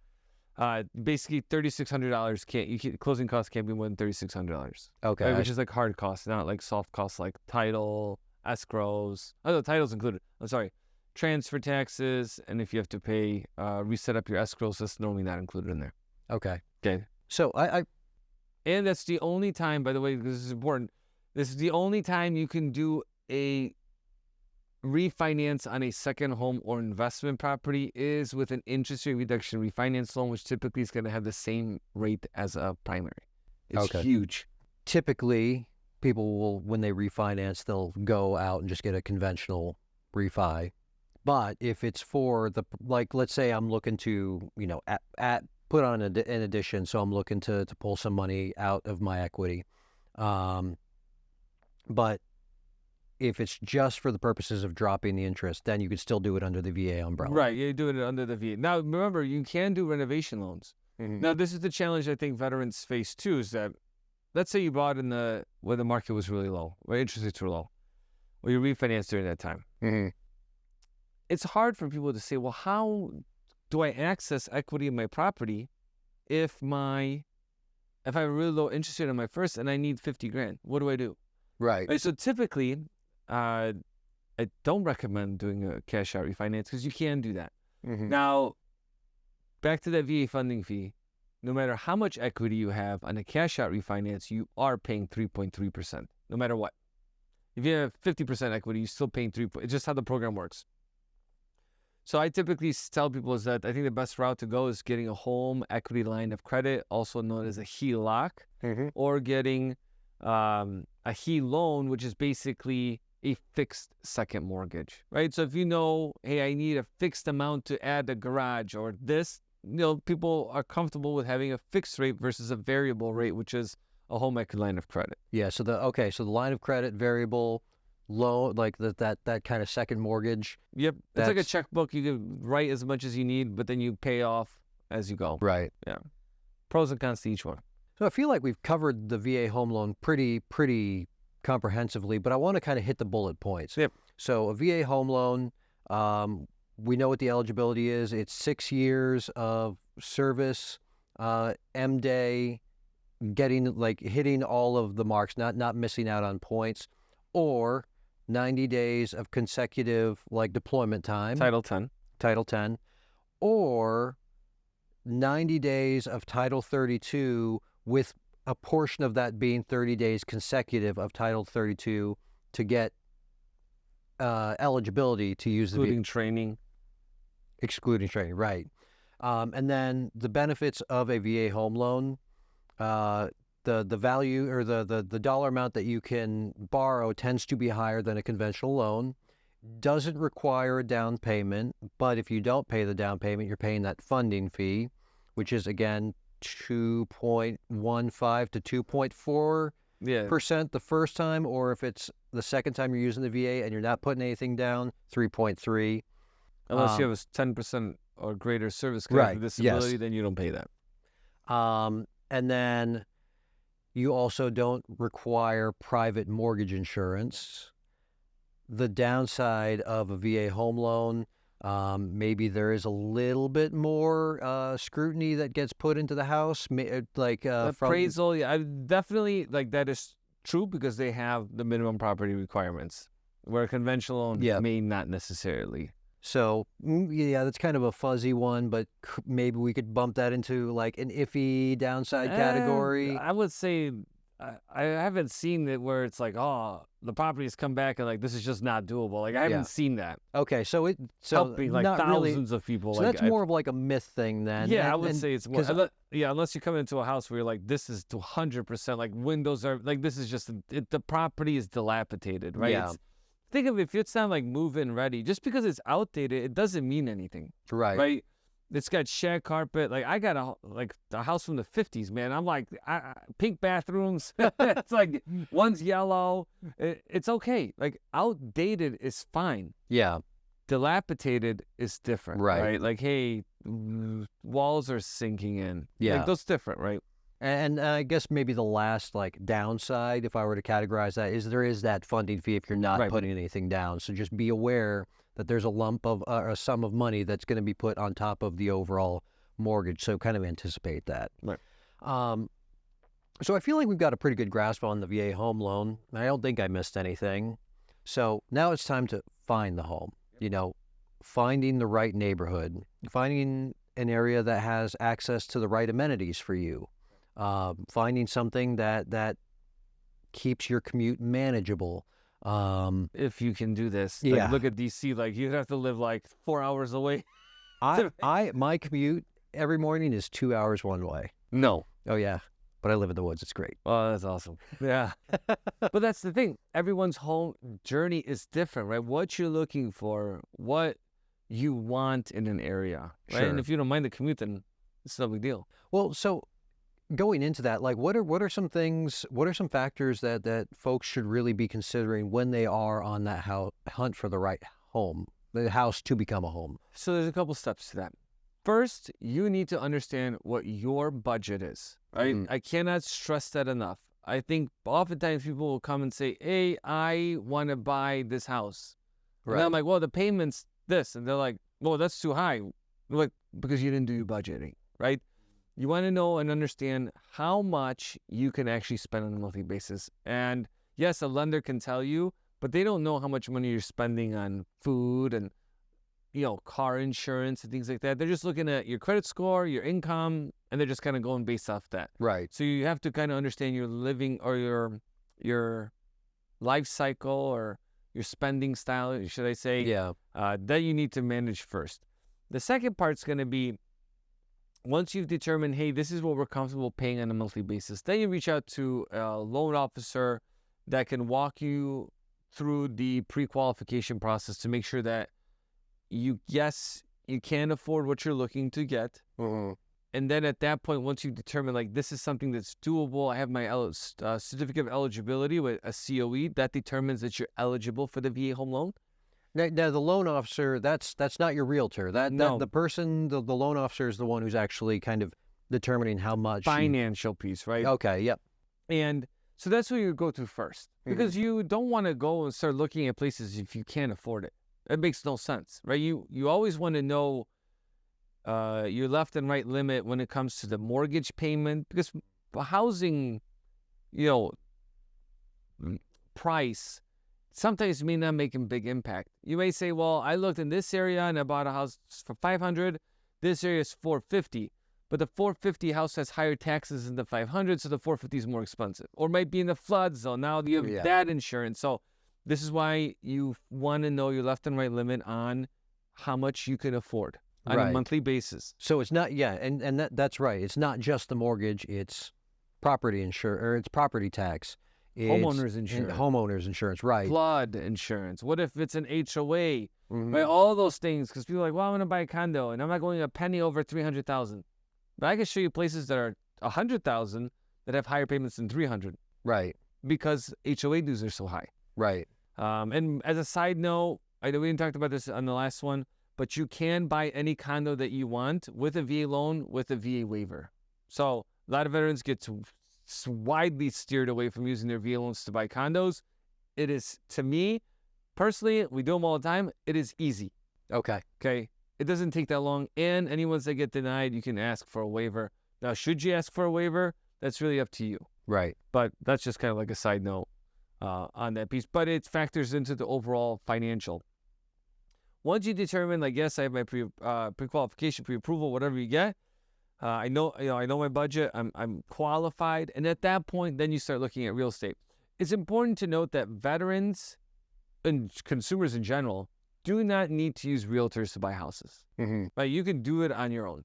Basically, $3,600 closing costs can't be more than $3,600. Okay. Right? Which is like hard costs, not like soft costs like title, escrows. Oh, the title's included. I'm sorry. Transfer taxes, and if you have to pay, reset up your escrows, that's normally not included in there. Okay. Okay. So And that's the only time, by the way, because this is important, this is the only time you can do a refinance on a second home or investment property is with an interest rate reduction refinance loan, which typically is going to have the same rate as a primary. It's huge. Typically, people will, when they refinance, they'll go out and just get a conventional refi. But if it's for let's say I'm looking to, put on an addition, so I'm looking to pull some money out of my equity. But if it's just for the purposes of dropping the interest, then you could still do it under the VA umbrella. Right, you're doing it under the VA. Now, remember, you can do renovation loans. Now, this is the challenge I think veterans face too, is that, let's say you bought where the market was really low, where interest rates were low, or you refinanced during that time. It's hard for people to say, well, how do I access equity in my property if I have a really low interest rate on my first and I need $50,000? What do I do? Right. So typically, I don't recommend doing a cash out refinance because you can do that. Now, back to that VA funding fee, no matter how much equity you have on a cash out refinance, you are paying 3.3%, no matter what. If you have 50% equity, you're still paying 3%. It's just how the program works. So I typically tell people is that I think the best route to go is getting a home equity line of credit, also known as a HELOC, or getting a HE loan, which is basically a fixed second mortgage, right? So if you know, hey, I need a fixed amount to add a garage or this, people are comfortable with having a fixed rate versus a variable rate, which is a home equity line of credit. Yeah. So the line of credit, variable, low, like that kind of second mortgage. Yep. It's like a checkbook. You can write as much as you need, but then you pay off as you go. Right. Yeah. Pros and cons to each one. So I feel like we've covered the VA home loan pretty comprehensively, but I want to kind of hit the bullet points. Yep. So a VA home loan, we know what the eligibility is. It's 6 years of service, M-Day, hitting all of the marks, not missing out on points, or 90 days of consecutive deployment time. Title 10. Title 10. Or 90 days of Title 32 with a portion of that being 30 days consecutive of Title 32 to get eligibility to use Including training. excluding training, right? And then the benefits of a VA home loan, the value or the dollar amount that you can borrow tends to be higher than a conventional loan. Doesn't require a down payment, but if you don't pay the down payment, you're paying that funding fee, which is again 2.15 to 2.4% the first time, or if it's the second time you're using the VA and you're not putting anything down, 3.3. Unless you have a 10% or greater service connected disability, then you don't pay that. And then you also don't require private mortgage insurance. The downside of a VA home loan, maybe there is a little bit more scrutiny that gets put into the house, like appraisal. Yeah, I definitely that is true because they have the minimum property requirements, where a conventional loan may not necessarily. So yeah, that's kind of a fuzzy one, but maybe we could bump that into like an iffy downside category. I would say I haven't seen it where it's like, oh, the properties come back and like this is just not doable. Like I haven't seen that. Okay, so helping like thousands of people. So that's more of like a myth thing then. Yeah, I would say it's more. Unless you come into a house where you're like, this is 200%. Like windows are like this is just the property is dilapidated, right? Yeah. Think of it, if it's not like move-in ready, just because it's outdated, it doesn't mean anything. Right. It's got shag carpet. Like I got a house from the 50s, man. I'm like pink bathrooms. It's like one's yellow. It's okay. Like outdated is fine. Yeah. Dilapidated is different. Right. Like, hey, walls are sinking in. Yeah. Like, that's different, right? And I guess maybe the last like downside, if I were to categorize that, is there is that funding fee if you're not putting anything down. So just be aware that there's a lump of a sum of money that's going to be put on top of the overall mortgage. So kind of anticipate that. Right. So I feel like we've got a pretty good grasp on the VA home loan. I don't think I missed anything. So now it's time to find the home. You know, finding the right neighborhood, finding an area that has access to the right amenities for you. Finding something that keeps your commute manageable. If you can do this, like, look at DC. Like you'd have to live like 4 hours away. My commute every morning is 2 hours one way. No. Oh yeah, but I live in the woods. It's great. Oh, that's awesome. Yeah. But that's the thing. Everyone's home journey is different, right? What you're looking for, what you want in an area, right? Sure. And if you don't mind the commute, then it's no big deal. Well, so going into that, like what are some things, what are some factors that folks should really be considering when they are on that hunt for the right home, the house to become a home? So there's a couple steps to that. First, you need to understand what your budget is, right? Mm-hmm. I cannot stress that enough. I think oftentimes people will come and say, hey, I want to buy this house. Right. And I'm like, well, the payment's this. And they're like, well, that's too high. Like, because you didn't do your budgeting, right? You want to know and understand how much you can actually spend on a monthly basis. And yes, a lender can tell you, but they don't know how much money you're spending on food and, car insurance and things like that. They're just looking at your credit score, your income, and they're just kind of going based off that. Right. So you have to kind of understand your living or your life cycle or your spending style, should I say? Yeah. That you need to manage first. The second part's going to be, once you've determined, hey, this is what we're comfortable paying on a monthly basis, then you reach out to a loan officer that can walk you through the pre-qualification process to make sure that you can afford what you're looking to get. Mm-hmm. And then at that point, once you determine, like, this is something that's doable, I have my certificate of eligibility with a COE, that determines that you're eligible for the VA home loan. Now the loan officer, that's not your realtor. The person, the loan officer is the one who's actually kind of determining how much. Financial piece, right? Okay, yep. And so that's what you go to first, because you don't want to go and start looking at places if you can't afford it. It makes no sense, right? You always want to know your left and right limit when it comes to the mortgage payment, because housing, price sometimes may not make a big impact. You may say, well, I looked in this area and I bought a house for $500. This area is $450. but the 450 house has higher taxes than the 500, so the 450 is more expensive. Or might be in the flood zone. Now you have that insurance. So this is why you want to know your left and right limit on how much you can afford on a monthly basis. So it's not, and that's right. It's not just the mortgage, it's property it's property tax. Homeowners insurance. Homeowners insurance, right. Flood insurance. What if it's an HOA? Right? All those things. Because people are like, well, I'm going to buy a condo and I'm not going a penny over $300,000. But I can show you places that are $100,000 that have higher payments than $300,000. Right. Because HOA dues are so high. Right. And as a side note, I know we didn't talk about this on the last one, but you can buy any condo that you want with a VA loan with a VA waiver. So a lot of veterans get widely steered away from using their VA loans to buy condos. It is, to me, personally, we do them all the time. It is easy. Okay. It doesn't take that long. And any ones that get denied, you can ask for a waiver. Now, should you ask for a waiver? That's really up to you. Right. But that's just kind of like a side note on that piece. But it factors into the overall financial. Once you determine, like, yes, I have my pre-qualification, pre-approval, whatever you get. I know my budget. I'm qualified, and at that point, then you start looking at real estate. It's important to note that veterans and consumers in general do not need to use realtors to buy houses. Right? You can do it on your own.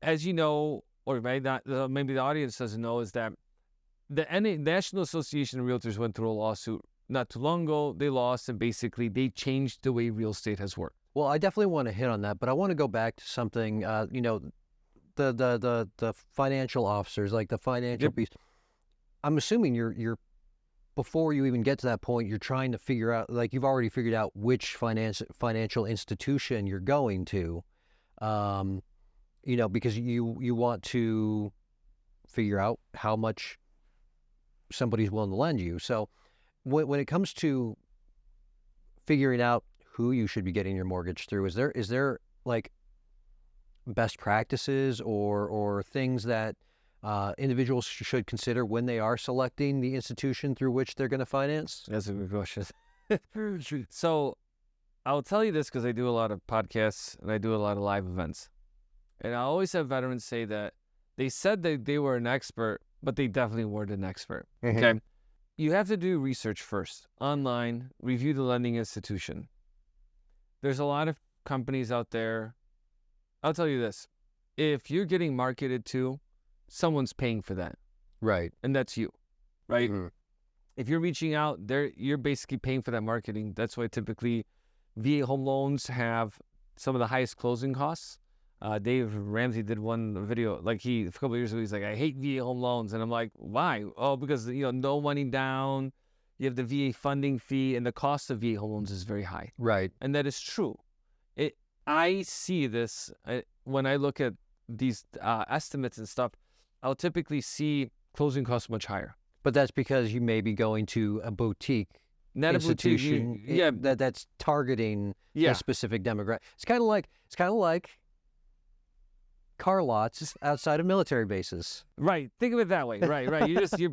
As you know, or maybe the audience doesn't know, is that the National Association of Realtors went through a lawsuit not too long ago. They lost, and basically they changed the way real estate has worked. Well, I definitely want to hit on that, but I want to go back to something. The financial officers, like the financial piece. I'm assuming you're before you even get to that point, you're trying to figure out, like, you've already figured out which financial institution you're going to, because you want to figure out how much somebody's willing to lend you. So when it comes to figuring out who you should be getting your mortgage through, is there like best practices or things that individuals should consider when they are selecting the institution through which they're going to finance? That's a good question. So I'll tell you this because I do a lot of podcasts and I do a lot of live events. And I always have veterans say that they said that they were an expert, but they definitely weren't an expert. Okay. You have to do research first, online, review the lending institution. There's a lot of companies out there. I'll tell you this. If you're getting marketed to, someone's paying for that. Right. And that's you. Right? If you're reaching out, you're basically paying for that marketing. That's why typically VA home loans have some of the highest closing costs. Dave Ramsey did one video, like a couple of years ago, he's like, I hate VA home loans. And I'm like, why? Oh, because, no money down, you have the VA funding fee, and the cost of VA home loans is very high. Right. And that is true. I see this when I look at these estimates and stuff, I'll typically see closing costs much higher. But that's because you may be going to a boutique institution that's targeting a specific demographic. It's kind of like car lots outside of military bases. Right. Think of it that way. Right. You're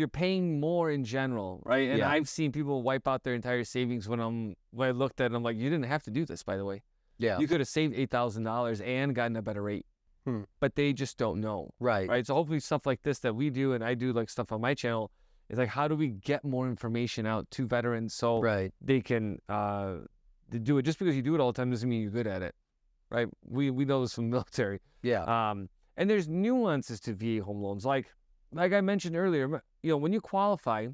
paying more in general, right? And I've seen people wipe out their entire savings when I looked at it, I'm like, you didn't have to do this, by the way. Yeah. You could have saved $8,000 and gotten a better rate. But they just don't know. Right. So hopefully stuff like this that we do, and I do like stuff on my channel, is like, how do we get more information out to veterans so they can do it? Just because you do it all the time doesn't mean you're good at it. Right? We know this from the military. Yeah. And there's nuances to VA home loans. Like I mentioned earlier, when you qualify,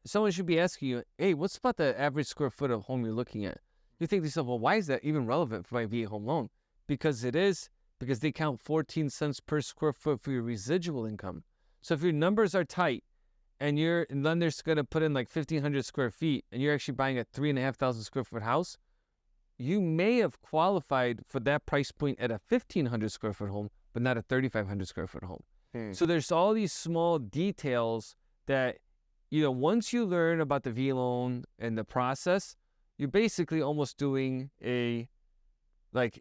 someone should be asking you, hey, what's about the average square foot of home you're looking at? You think to yourself, well, why is that even relevant for my VA home loan? Because it is, because they count 14 cents per square foot for your residual income. So if your numbers are tight and your lender's going to put in like 1,500 square feet and you're actually buying a 3,500 square foot house, you may have qualified for that price point at a 1,500 square foot home, but not a 3,500 square foot home. So there's all these small details that, once you learn about the VA loan and the process, you're basically almost doing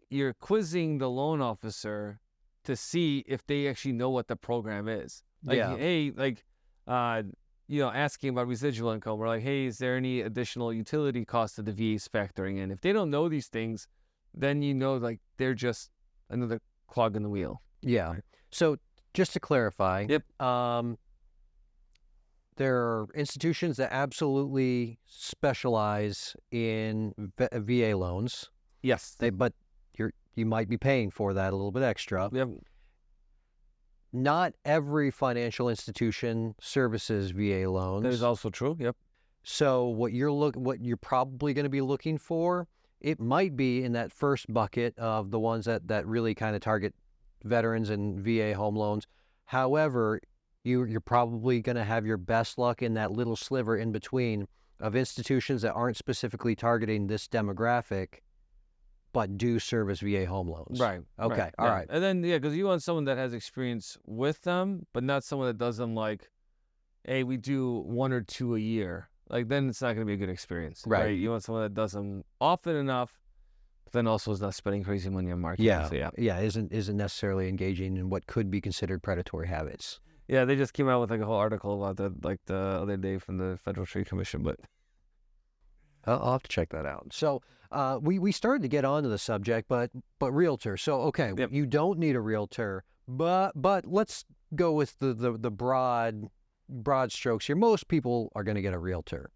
you're quizzing the loan officer to see if they actually know what the program is. Asking about residual income. We're like, hey, is there any additional utility costs that the VA is factoring in? If they don't know these things, then like they're just another clogging the wheel. Yeah. So just to clarify, Yep. there are institutions that absolutely specialize in VA loans. Yes. But you might be paying for that a little bit extra. Yep. Not every financial institution services VA loans. That is also true. Yep. So what you're probably going to be looking for, it might be in that first bucket of the ones that really kind of target veterans and VA home loans. However, you're probably going to have your best luck in that little sliver in between of institutions that aren't specifically targeting this demographic, but do service VA home loans. Right. Okay. Right, All yeah. right. And then, because you want someone that has experience with them, but not someone that does them like, hey, we do 1 or 2 a year. Like, then it's not going to be a good experience. Right. You want someone that does them often enough, but then also is not spending crazy money on marketing. Yeah. So, yeah. Yeah. Isn't necessarily engaging in what could be considered predatory habits. Yeah, they just came out with like a whole article about that like the other day from the Federal Trade Commission, but I'll have to check that out. So we started to get onto the subject, but realtor. So okay, Yep. You don't need a realtor, but let's go with the broad strokes here. Most people are going to get a realtor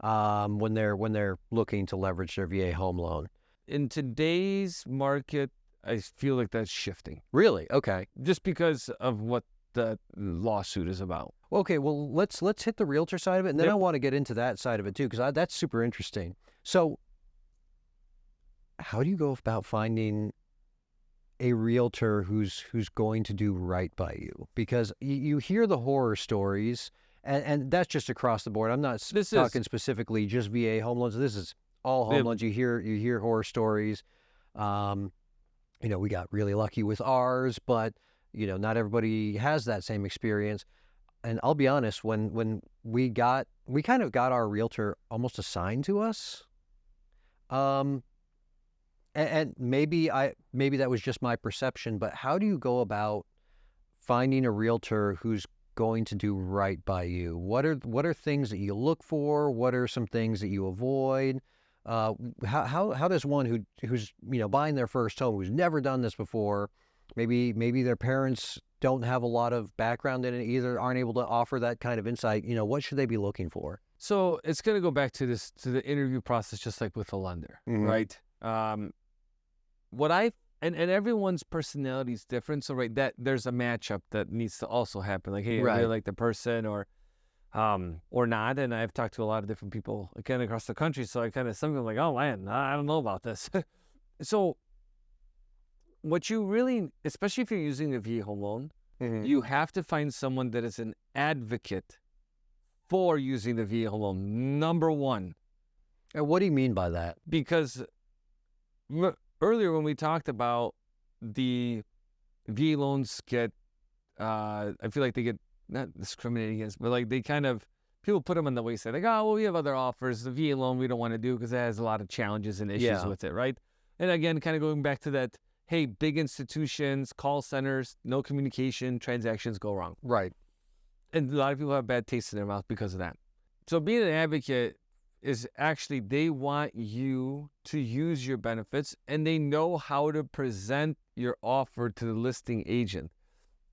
when they're looking to leverage their VA home loan. in today's market, I feel like that's shifting Really? Okay. just because of what the lawsuit is about. Okay, well, let's hit the realtor side of it, and then Yep. I want to get into that side of it too, because that's super interesting. So, how do you go about finding a realtor who's going to do right by you? Because you hear the horror stories, and that's just across the board. I'm not talking specifically just VA home loans. This is all home Yep. loans. You hear horror stories. We got really lucky with ours, but not everybody has that same experience. And I'll be honest, when we kind of got our realtor almost assigned to us, and maybe that was just my perception, but how do you go about finding a realtor who's going to do right by you? What are things that you look for? What are some things that you avoid? How does one who's buying their first home, who's never done this before, maybe their parents don't have a lot of background in it either, aren't able to offer that kind of insight, what should they be looking for? So it's going to go back to the interview process, just like with a lender, Mhm. right? And everyone's personality is different. So that there's a matchup that needs to also happen. Like, hey, I really Right. like the person or not. And I've talked to a lot of different people again across the country. So some people are like, oh man, I don't know about this. So what you really, especially if you're using a VA home loan, Mhm. you have to find someone that is an advocate for using the VA home loan. Number one. And what do you mean by that? Because earlier when we talked about the VA loans get, I feel like they get not discriminated against, but like people put them on the wayside. Like, oh, well, we have other offers. The VA loan we don't want to do because it has a lot of challenges and issues Yeah. with it, right? And again, kind of going back to that, hey, big institutions, call centers, no communication, transactions go wrong. Right. And a lot of people have bad taste in their mouth because of that. So being an advocate is actually, they want you to use your benefits and they know how to present your offer to the listing agent.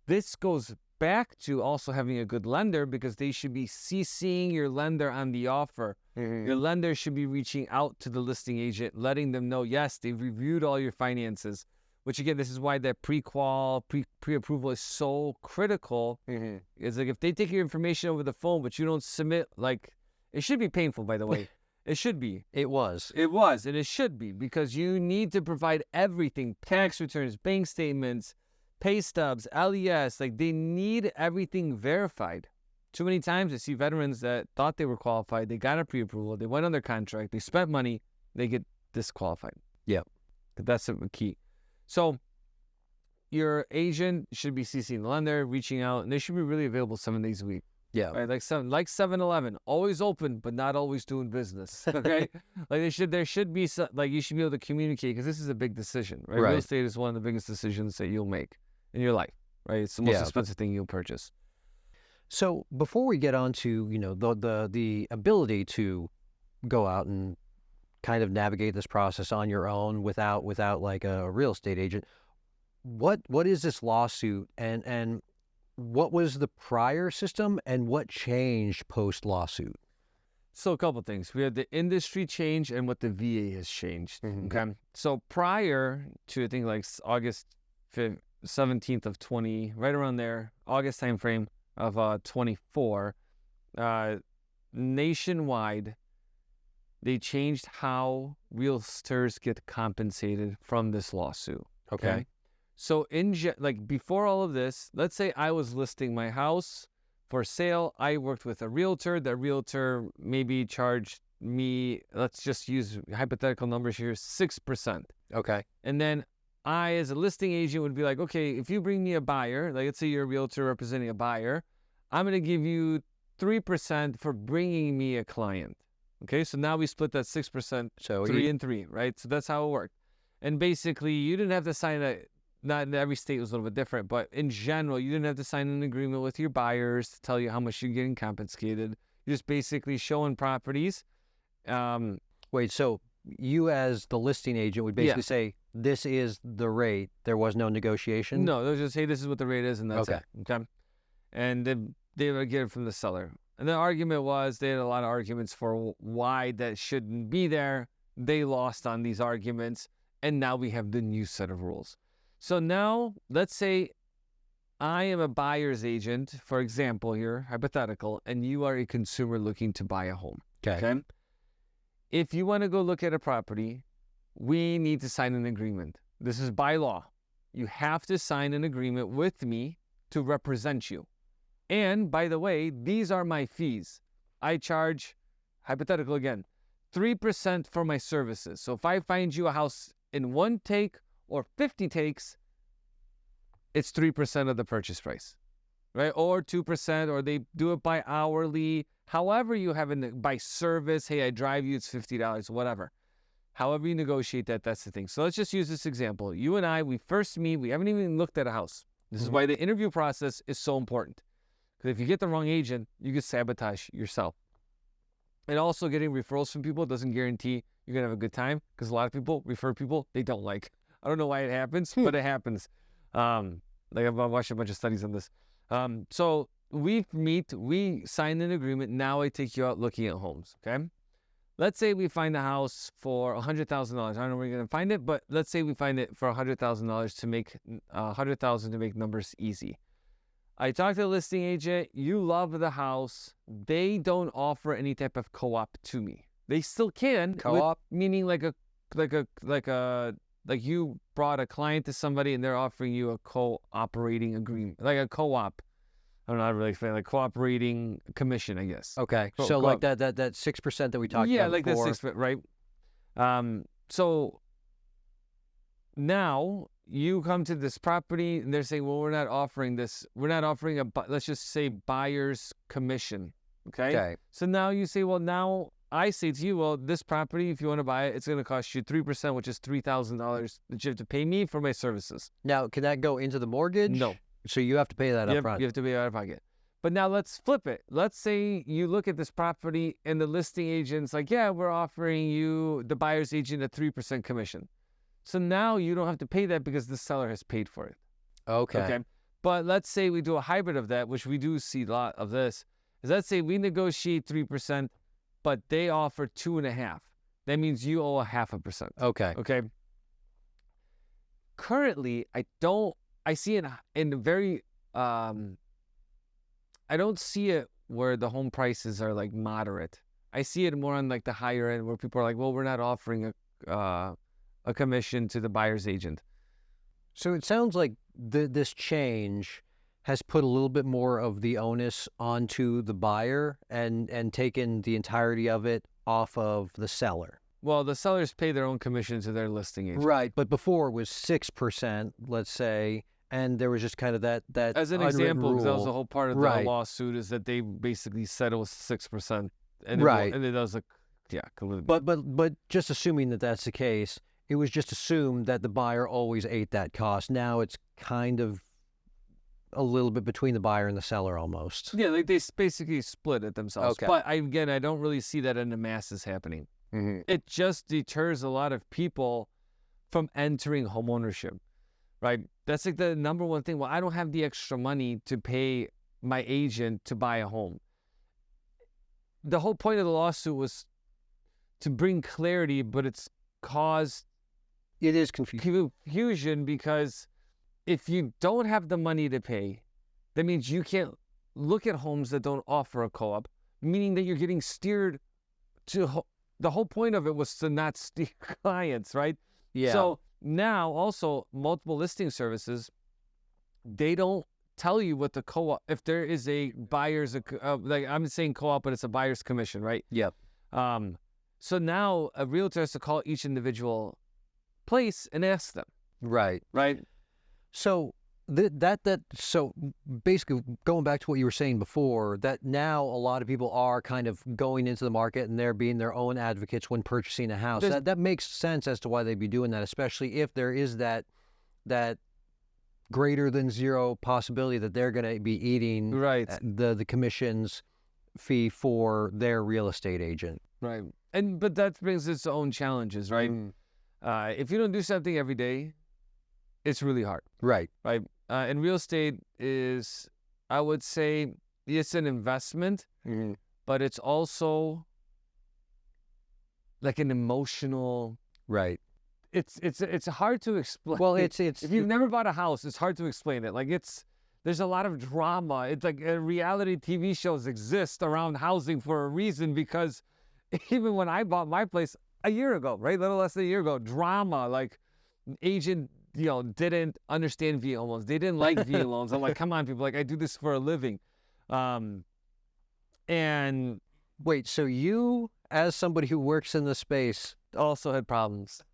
This goes back to also having a good lender, because they should be CCing your lender on the offer. Mhm. Your lender should be reaching out to the listing agent, letting them know, yes, they've reviewed all your finances, which again, this is why that pre-approval is so critical. Mhm. It's like, if they take your information over the phone, but you don't submit, like, it should be painful, by the way. It should be. It was. It was, and it should be, because you need to provide everything: tax returns, bank statements, pay stubs, LES. Like, they need everything verified. Too many times I see veterans that thought they were qualified, they got a pre-approval, they went under contract, they spent money, they get disqualified. Yep. That's the key. So your agent should be CCing the lender, reaching out, and they should be really available 7 days a week. Yeah. Right, like 7-Eleven, always open but not always doing business. Okay, like there should be some, like, you should be able to communicate, because this is a big decision, right? Right. Real estate is one of the biggest decisions that you'll make in your life, right? It's the most Yeah. expensive thing you'll purchase. So before we get on to the ability to go out and kind of navigate this process on your own without like a real estate agent, what is this lawsuit, and what was the prior system, and what changed post lawsuit? So a couple things. We had the industry change and what the VA has changed. Okay. So prior to, I think, like August 17th of 20, right around there, August timeframe of 24, nationwide, they changed how realtors get compensated from this lawsuit. Okay. So like before all of this, let's say I was listing my house for sale. I worked with a realtor. That realtor maybe charged me, let's just use hypothetical numbers here, 6%. Okay. And then I, as a listing agent, would be like, okay, if you bring me a buyer, like let's say you're a realtor representing a buyer, I'm going to give you 3% for bringing me a client. Okay, so now we split that 6%, So 3 and 3, right? So that's how it worked. And basically, you didn't have to sign not in every state was a little bit different, but in general, you didn't have to sign an agreement with your buyers to tell you how much you're getting compensated. You're just basically showing properties. Wait, so you as the listing agent would basically say, this is the rate. There was no negotiation? No, they'll just say this is what the rate is, and that's it. Okay. And then they would get it from the seller. And the argument was, they had a lot of arguments for why that shouldn't be there. They lost on these arguments, and now we have the new set of rules. So now, let's say I am a buyer's agent, for example here, hypothetical, and you are a consumer looking to buy a home. Okay? If you want to go look at a property, we need to sign an agreement. This is by law. You have to sign an agreement with me to represent you. And by the way, these are my fees. I charge, hypothetical again, 3% for my services. So if I find you a house in 1 take or 50 takes, it's 3% of the purchase price, right? Or 2%, or they do it by hourly. However you have it by service, hey, I drive you, it's $50, whatever. However you negotiate that, that's the thing. So let's just use this example. You and I, we first meet, we haven't even looked at a house. This is why the interview process is so important. Because if you get the wrong agent, you can sabotage yourself. And also getting referrals from people doesn't guarantee you're going to have a good time, because a lot of people refer people they don't like. I don't know why it happens, but it happens. Like I've watched a bunch of studies on this. So we meet, we sign an agreement. Now I take you out looking at homes, okay? Let's say we find a house for $100,000. I don't know where we're going to find it, but let's say we find it for $100,000 to make $100,000 to make numbers easy. I talked to the listing agent. You love the house. They don't offer any type of co-op to me. They still can. Co-op? Meaning like you brought a client to somebody and they're offering you a cooperating agreement, like a co-op. I don't know how to really explain, like cooperating commission, I guess. Okay. So like that 6% that we talked about Yeah, like before. that 6%, right? So now you come to this property and they're saying, well, we're not offering this. We're not offering let's just say buyer's commission. Okay. So now you say, well, now I say to you, well, this property, if you want to buy it, it's going to cost you 3%, which is $3,000 that you have to pay me for my services. Now, can that go into the mortgage? No. So you have to pay that up front. You have to pay out of pocket. But now let's flip it. Let's say you look at this property and the listing agent's like, yeah, we're offering you, the buyer's agent, a 3% commission. So now you don't have to pay that because the seller has paid for it. Okay. But let's say we do a hybrid of that, which we do see a lot of this, is let's say we negotiate 3%, but they offer 2.5%. That means you owe 0.5%. Okay. Currently, I see it in very, I don't see it where the home prices are like moderate. I see it more on like the higher end where people are like, well, we're not offering a commission to the buyer's agent. So it sounds like this change has put a little bit more of the onus onto the buyer and taken the entirety of it off of the seller. Well, the sellers pay their own commission to their listing agent. Right, but before it was 6%, let's say, and there was just kind of that as an example, because that was the whole part of the lawsuit, is that they basically said it was 6%, and it was like, But just assuming that that's the case, it was just assumed that the buyer always ate that cost. Now it's kind of a little bit between the buyer and the seller almost. Yeah, like they basically split it themselves. Okay. But I don't really see that in the masses happening. It just deters a lot of people from entering homeownership. right? That's like the number one thing. Well, I don't have the extra money to pay my agent to buy a home. The whole point of the lawsuit was to bring clarity, but it's caused It is confusing. confusion because if you don't have the money to pay, that means you can't look at homes that don't offer a co-op, meaning that you're getting steered to the whole point of it was to not steer clients, right? Yeah. So now also multiple listing services, they don't tell you what the co-op, if there is a buyer's, like I'm saying co-op, but it's a buyer's commission, right? Yep. So now a realtor has to call each individual place and ask them. Right. Right. So so basically going back to what you were saying before, that now a lot of people are kind of going into the market and they're being their own advocates when purchasing a house. That makes sense as to why they'd be doing that, especially if there is that greater than zero possibility that they're going to be eating the commissions fee for their real estate agent. Right. But that brings its own challenges, right? If you don't do something every day, it's really hard. Right. Right. And real estate is, I would say, it's an investment, but it's also like an emotional. Right. It's hard to explain. Well, it's if you've never bought a house, it's hard to explain it. Like there's a lot of drama. It's like reality TV shows exist around housing for a reason, because even when I bought my place a year ago, right, a little less than a year ago, drama, like agent, didn't understand VA loans. They didn't like VA loans. I'm like, come on, people, like I do this for a living. And wait, so you, as somebody who works in the space, also had problems.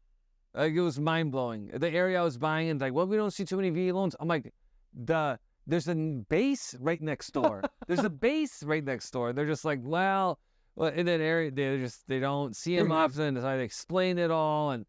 Like, it was mind blowing. The area I was buying, and like, well, we don't see too many VA loans. I'm like, there's a base right next door. There's a base right next door. They're just like, well, in that area, they don't see them often. So I explain it all and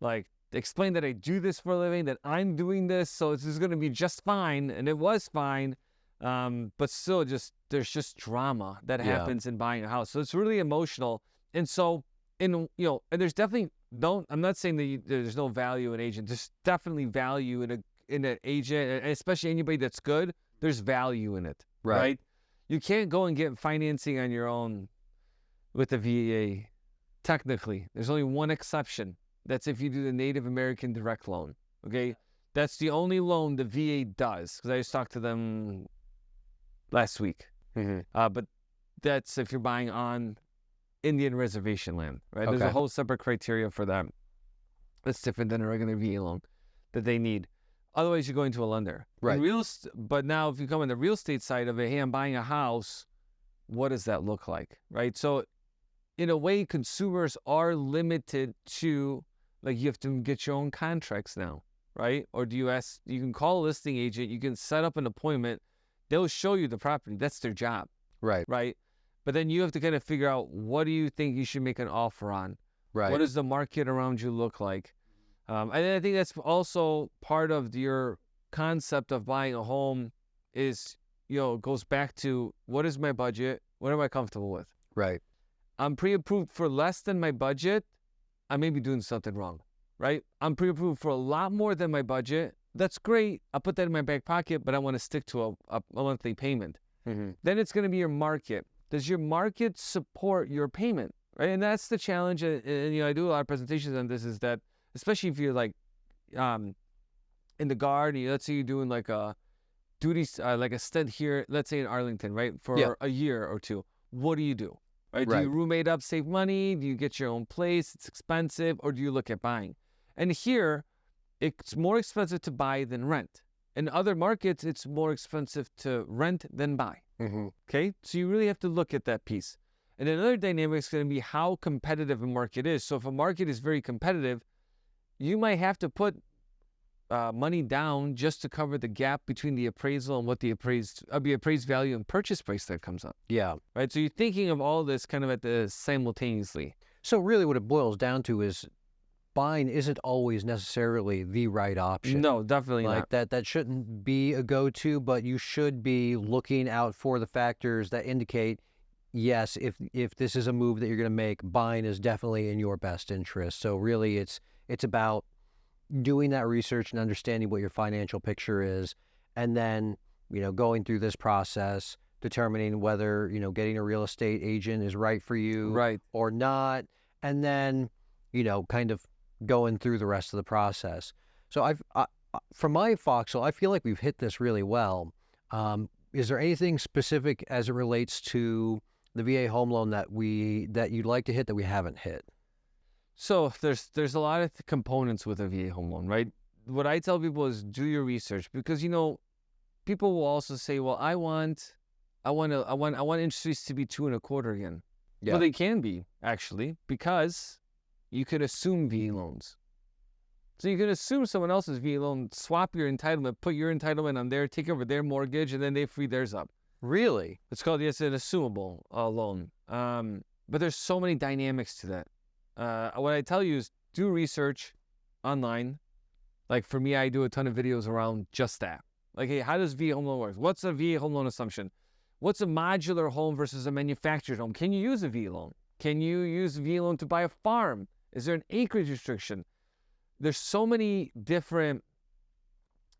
like explain that I do this for a living, that I'm doing this, so it's just going to be just fine, and it was fine. But still, there's just drama that happens in buying a house. So it's really emotional, and so and there's definitely I'm not saying that there's no value in an agent. There's definitely value in an agent, and especially anybody that's good. There's value in it, right? You can't go and get financing on your own with the VA. Technically, there's only one exception. That's if you do the Native American direct loan. Okay, that's the only loan the VA does. Because I just talked to them last week. But that's if you're buying on Indian reservation land, right? There's a whole separate criteria for that. That's different than a regular VA loan that they need. Otherwise, you're going to a lender. Right. But now, if you come on the real estate side of it, hey, I'm buying a house. What does that look like, right? So, in a way, consumers are limited to, like, you have to get your own contracts now, right? Or you can call a listing agent, you can set up an appointment, they'll show you the property. That's their job. Right. But then you have to kind of figure out, what do you think you should make an offer on? Right. What does the market around you look like? And I think that's also part of your concept of buying a home is, goes back to, what is my budget? What am I comfortable with? Right. I'm pre-approved for less than my budget, I may be doing something wrong, right? I'm pre-approved for a lot more than my budget. That's great. I'll put that in my back pocket, but I want to stick to a monthly payment. Then it's going to be your market. Does your market support your payment, right? And that's the challenge. And I do a lot of presentations on this, is that, especially if you're like in the Guard, let's say you're doing like a duty, like a stint here, let's say in Arlington, right? For a year or two. What do? Right? Do you roommate up, save money? Do you get your own place? It's expensive. Or do you look at buying? And here, it's more expensive to buy than rent. In other markets, it's more expensive to rent than buy. Okay? So you really have to look at that piece. And another dynamic is going to be how competitive a market is. So if a market is very competitive, you might have to put money down just to cover the gap between the appraisal and what the appraised value and purchase price that comes up. Yeah. Right? So you're thinking of all this kind of at the simultaneously. So really what it boils down to is buying isn't always necessarily the right option. No, definitely not. That shouldn't be a go-to, but you should be looking out for the factors that indicate, yes, if this is a move that you're going to make, buying is definitely in your best interest. So really it's about doing that research and understanding what your financial picture is, and then, going through this process, determining whether, getting a real estate agent is right for you Right. or not, and then, kind of going through the rest of the process. So for my Foxhole, I feel like we've hit this really well. Is there anything specific as it relates to the VA home loan that you'd like to hit that we haven't hit? So there's a lot of components with a VA home loan, right? What I tell people is do your research, because people will also say, well, I want interest rates to be 2.25 again. Yeah. Well, they can be actually, because you could assume VA loans. So you can assume someone else's VA loan, swap your entitlement, put your entitlement on there, take over their mortgage, and then they free theirs up. Really? It's called, yes, an assumable loan. But there's so many dynamics to that. What I tell you is do research online. Like for me, I do a ton of videos around just that. Like, hey, how does VA home loan work? What's a VA home loan assumption? What's a modular home versus a manufactured home? Can you use a VA loan? Can you use a VA loan to buy a farm? Is there an acreage restriction? There's so many different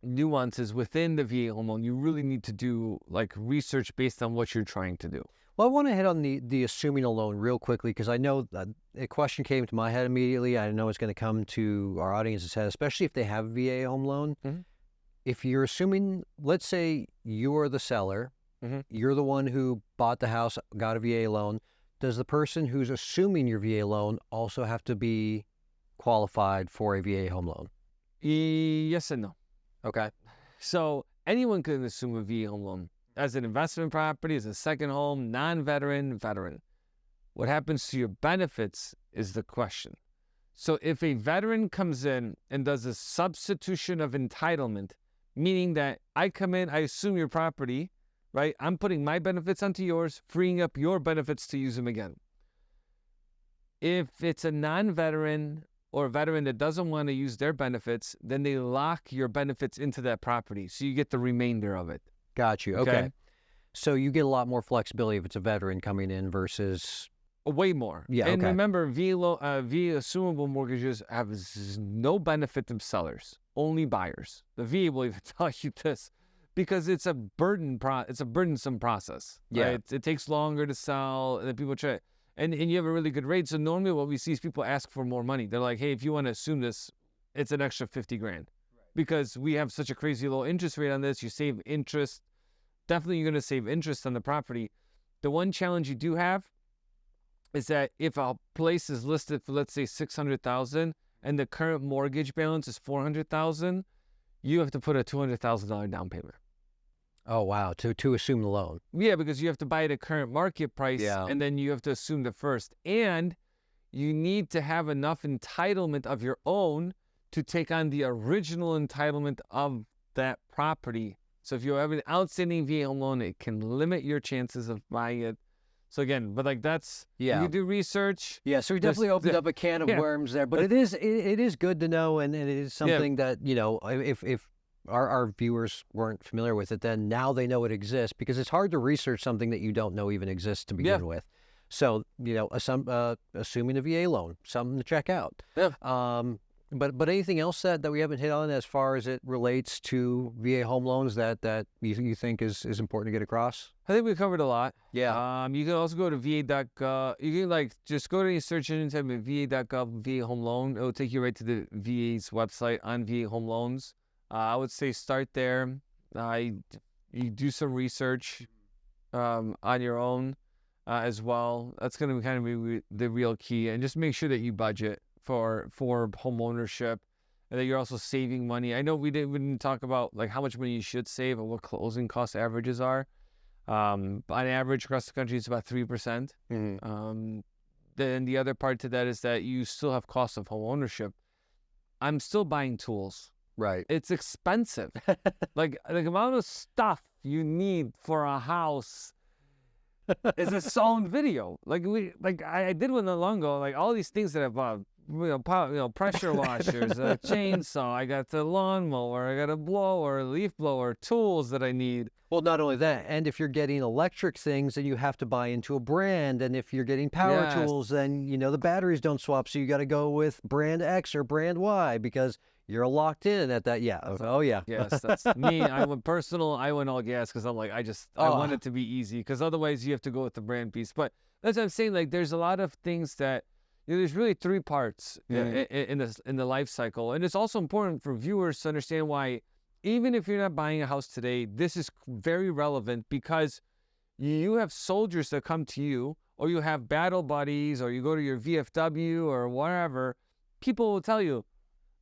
nuances within the VA home loan. You really need to do research based on what you're trying to do. Well, I want to hit on the assuming a loan real quickly, because I know that a question came to my head immediately. I know it's going to come to our audience's head, especially if they have a VA home loan. Mm-hmm. If you're assuming, let's say you're the seller, Mm-hmm. you're the one who bought the house, got a VA loan. Does the person who's assuming your VA loan also have to be qualified for a VA home loan? Yes and no. Okay. So anyone can assume a VA home loan as an investment property, as a second home, non-veteran, veteran. What happens to your benefits is the question. So if a veteran comes in and does a substitution of entitlement, meaning that I come in, I assume your property, right? I'm putting my benefits onto yours, freeing up your benefits to use them again. If it's a non-veteran or a veteran that doesn't want to use their benefits, then they lock your benefits into that property, so you get the remainder of it. Got you. Okay. So you get a lot more flexibility if it's a veteran coming in versus... Way more. Yeah, and okay. remember, VA assumable mortgages have no benefit to sellers, only buyers. The VA will even tell you this, because it's a burdensome process. Yeah. Right? It takes longer to sell, and then people try, and you have a really good rate. So normally what we see is people ask for more money. They're like, hey, if you want to assume this, it's an extra $50,000, because we have such a crazy low interest rate on this. You save interest. Definitely, you're going to save interest on the property. The one challenge you do have is that if a place is listed for, let's say, $600,000 and the current mortgage balance is $400,000, you have to put a $200,000 down payment. Oh, wow. To assume the loan. Yeah, because you have to buy it at current market price, Yeah. and then you have to assume the first. And you need to have enough entitlement of your own to take on the original entitlement of that property. So if you have an outstanding VA home loan, it can limit your chances of buying it. So again, but that's, you do research. Yeah, so we definitely opened up a can of worms there, but it is good to know, and it is something that, if our viewers weren't familiar with it, then now they know it exists, because it's hard to research something that you don't know even exists to begin with. So, assuming a VA loan, something to check out. Yeah. But anything else that we haven't hit on as far as it relates to VA home loans that you think is important to get across? I think we covered a lot. Yeah. You can also go to va.gov. You can just go to your search engine, type in va.gov VA home loan. It will take you right to the VA's website on VA home loans. I would say start there. You do some research on your own as well. That's going to kind of be the real key, and just make sure that you budget for home ownership, and that you're also saving money. I know we didn't talk about how much money you should save and what closing cost averages are. On average across the country, it's about 3%. Mm-hmm. Then the other part to that is that you still have cost of home ownership. I'm still buying tools. Right. It's expensive. The amount of stuff you need for a house is its own video. I did one not long ago. All these things that I've pressure washers, a chainsaw. I got the lawnmower. I got a blower, leaf blower, tools that I need. Well, not only that, and if you're getting electric things, then you have to buy into a brand. And if you're getting power Yes. tools, then, the batteries don't swap. So you got to go with brand X or brand Y because you're locked in at that. Yeah. Oh, yeah. Yes, that's me. I went personal. I went all gas because I'm like, I want it to be easy because otherwise you have to go with the brand piece. But that's what I'm saying. Like, there's a lot of things that, there's really three parts in the life cycle. And it's also important for viewers to understand why, even if you're not buying a house today, this is very relevant because you have soldiers that come to you, or you have battle buddies, or you go to your VFW or whatever. People will tell you,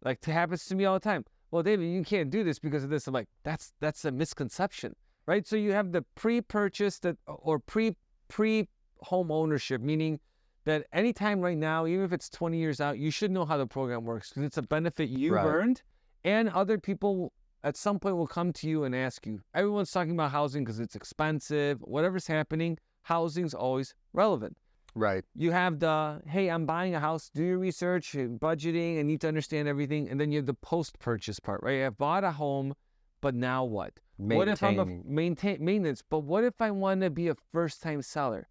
like, it happens to me all the time. Well, David, you can't do this because of this. I'm like, that's a misconception, right? So you have the pre-purchase or pre-home ownership, meaning that anytime right now, even if it's 20 years out, you should know how the program works because it's a benefit you've earned, and other people at some point will come to you and ask you. Everyone's talking about housing because it's expensive. Whatever's happening, housing's always relevant. Right. You have the, hey, I'm buying a house, do your research, budgeting, I need to understand everything. And then you have the post-purchase part, right? I bought a home, but now what? What if I'm a maintenance? But what if I want to be a first-time seller?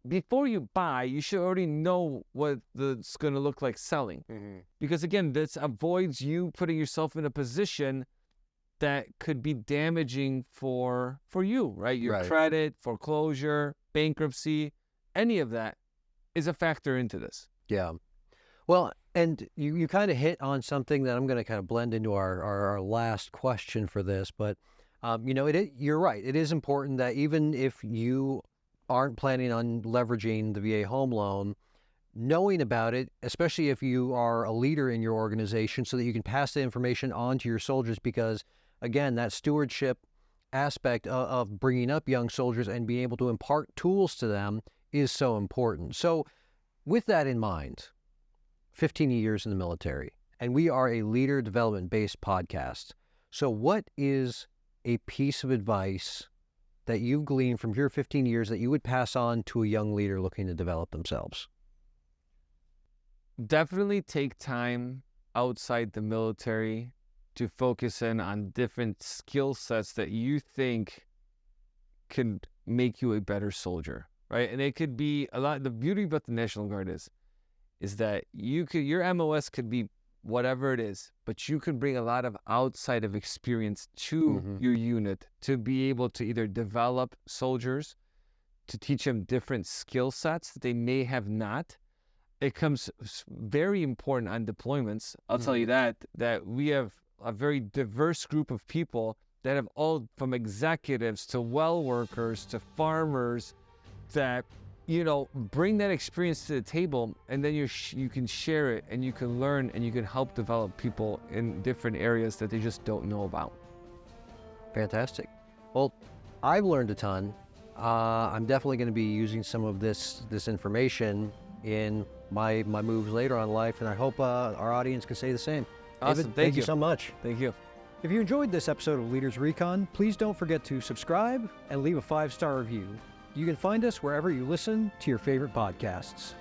Before you buy, you should already know what it's going to look like selling. Because again, this avoids you putting yourself in a position that could be damaging for you, right? Your credit, foreclosure, bankruptcy, any of that is a factor into this. Yeah. Well, and you kind of hit on something that I'm going to kind of blend into our last question for this, but you're right. It is important that even if you aren't planning on leveraging the VA home loan, knowing about it, especially if you are a leader in your organization, so that you can pass the information on to your soldiers, because again, that stewardship aspect of bringing up young soldiers and being able to impart tools to them is so important. So with that in mind, 15 years in the military, and we are a leader development-based podcast. So what is a piece of advice that you've gleaned from your 15 years that you would pass on to a young leader looking to develop themselves? Definitely take time outside the military to focus in on different skill sets that you think could make you a better soldier, right? And it could be a lot. The beauty about the National Guard is that your MOS could be whatever it is, but you can bring a lot of outside of experience to your unit to be able to either develop soldiers, to teach them different skill sets that they may have not. It comes very important on deployments. I'll tell you that we have a very diverse group of people that have all from executives to well workers to farmers that bring that experience to the table, and then you can share it and you can learn and you can help develop people in different areas that they just don't know about. Fantastic. Well, I've learned a ton. I'm definitely going to be using some of this information in my moves later on in life, and I hope our audience can say the same. Awesome. David, thank you so much. Thank you. If you enjoyed this episode of Leaders Recon, please don't forget to subscribe and leave a 5-star review. You can find us wherever you listen to your favorite podcasts.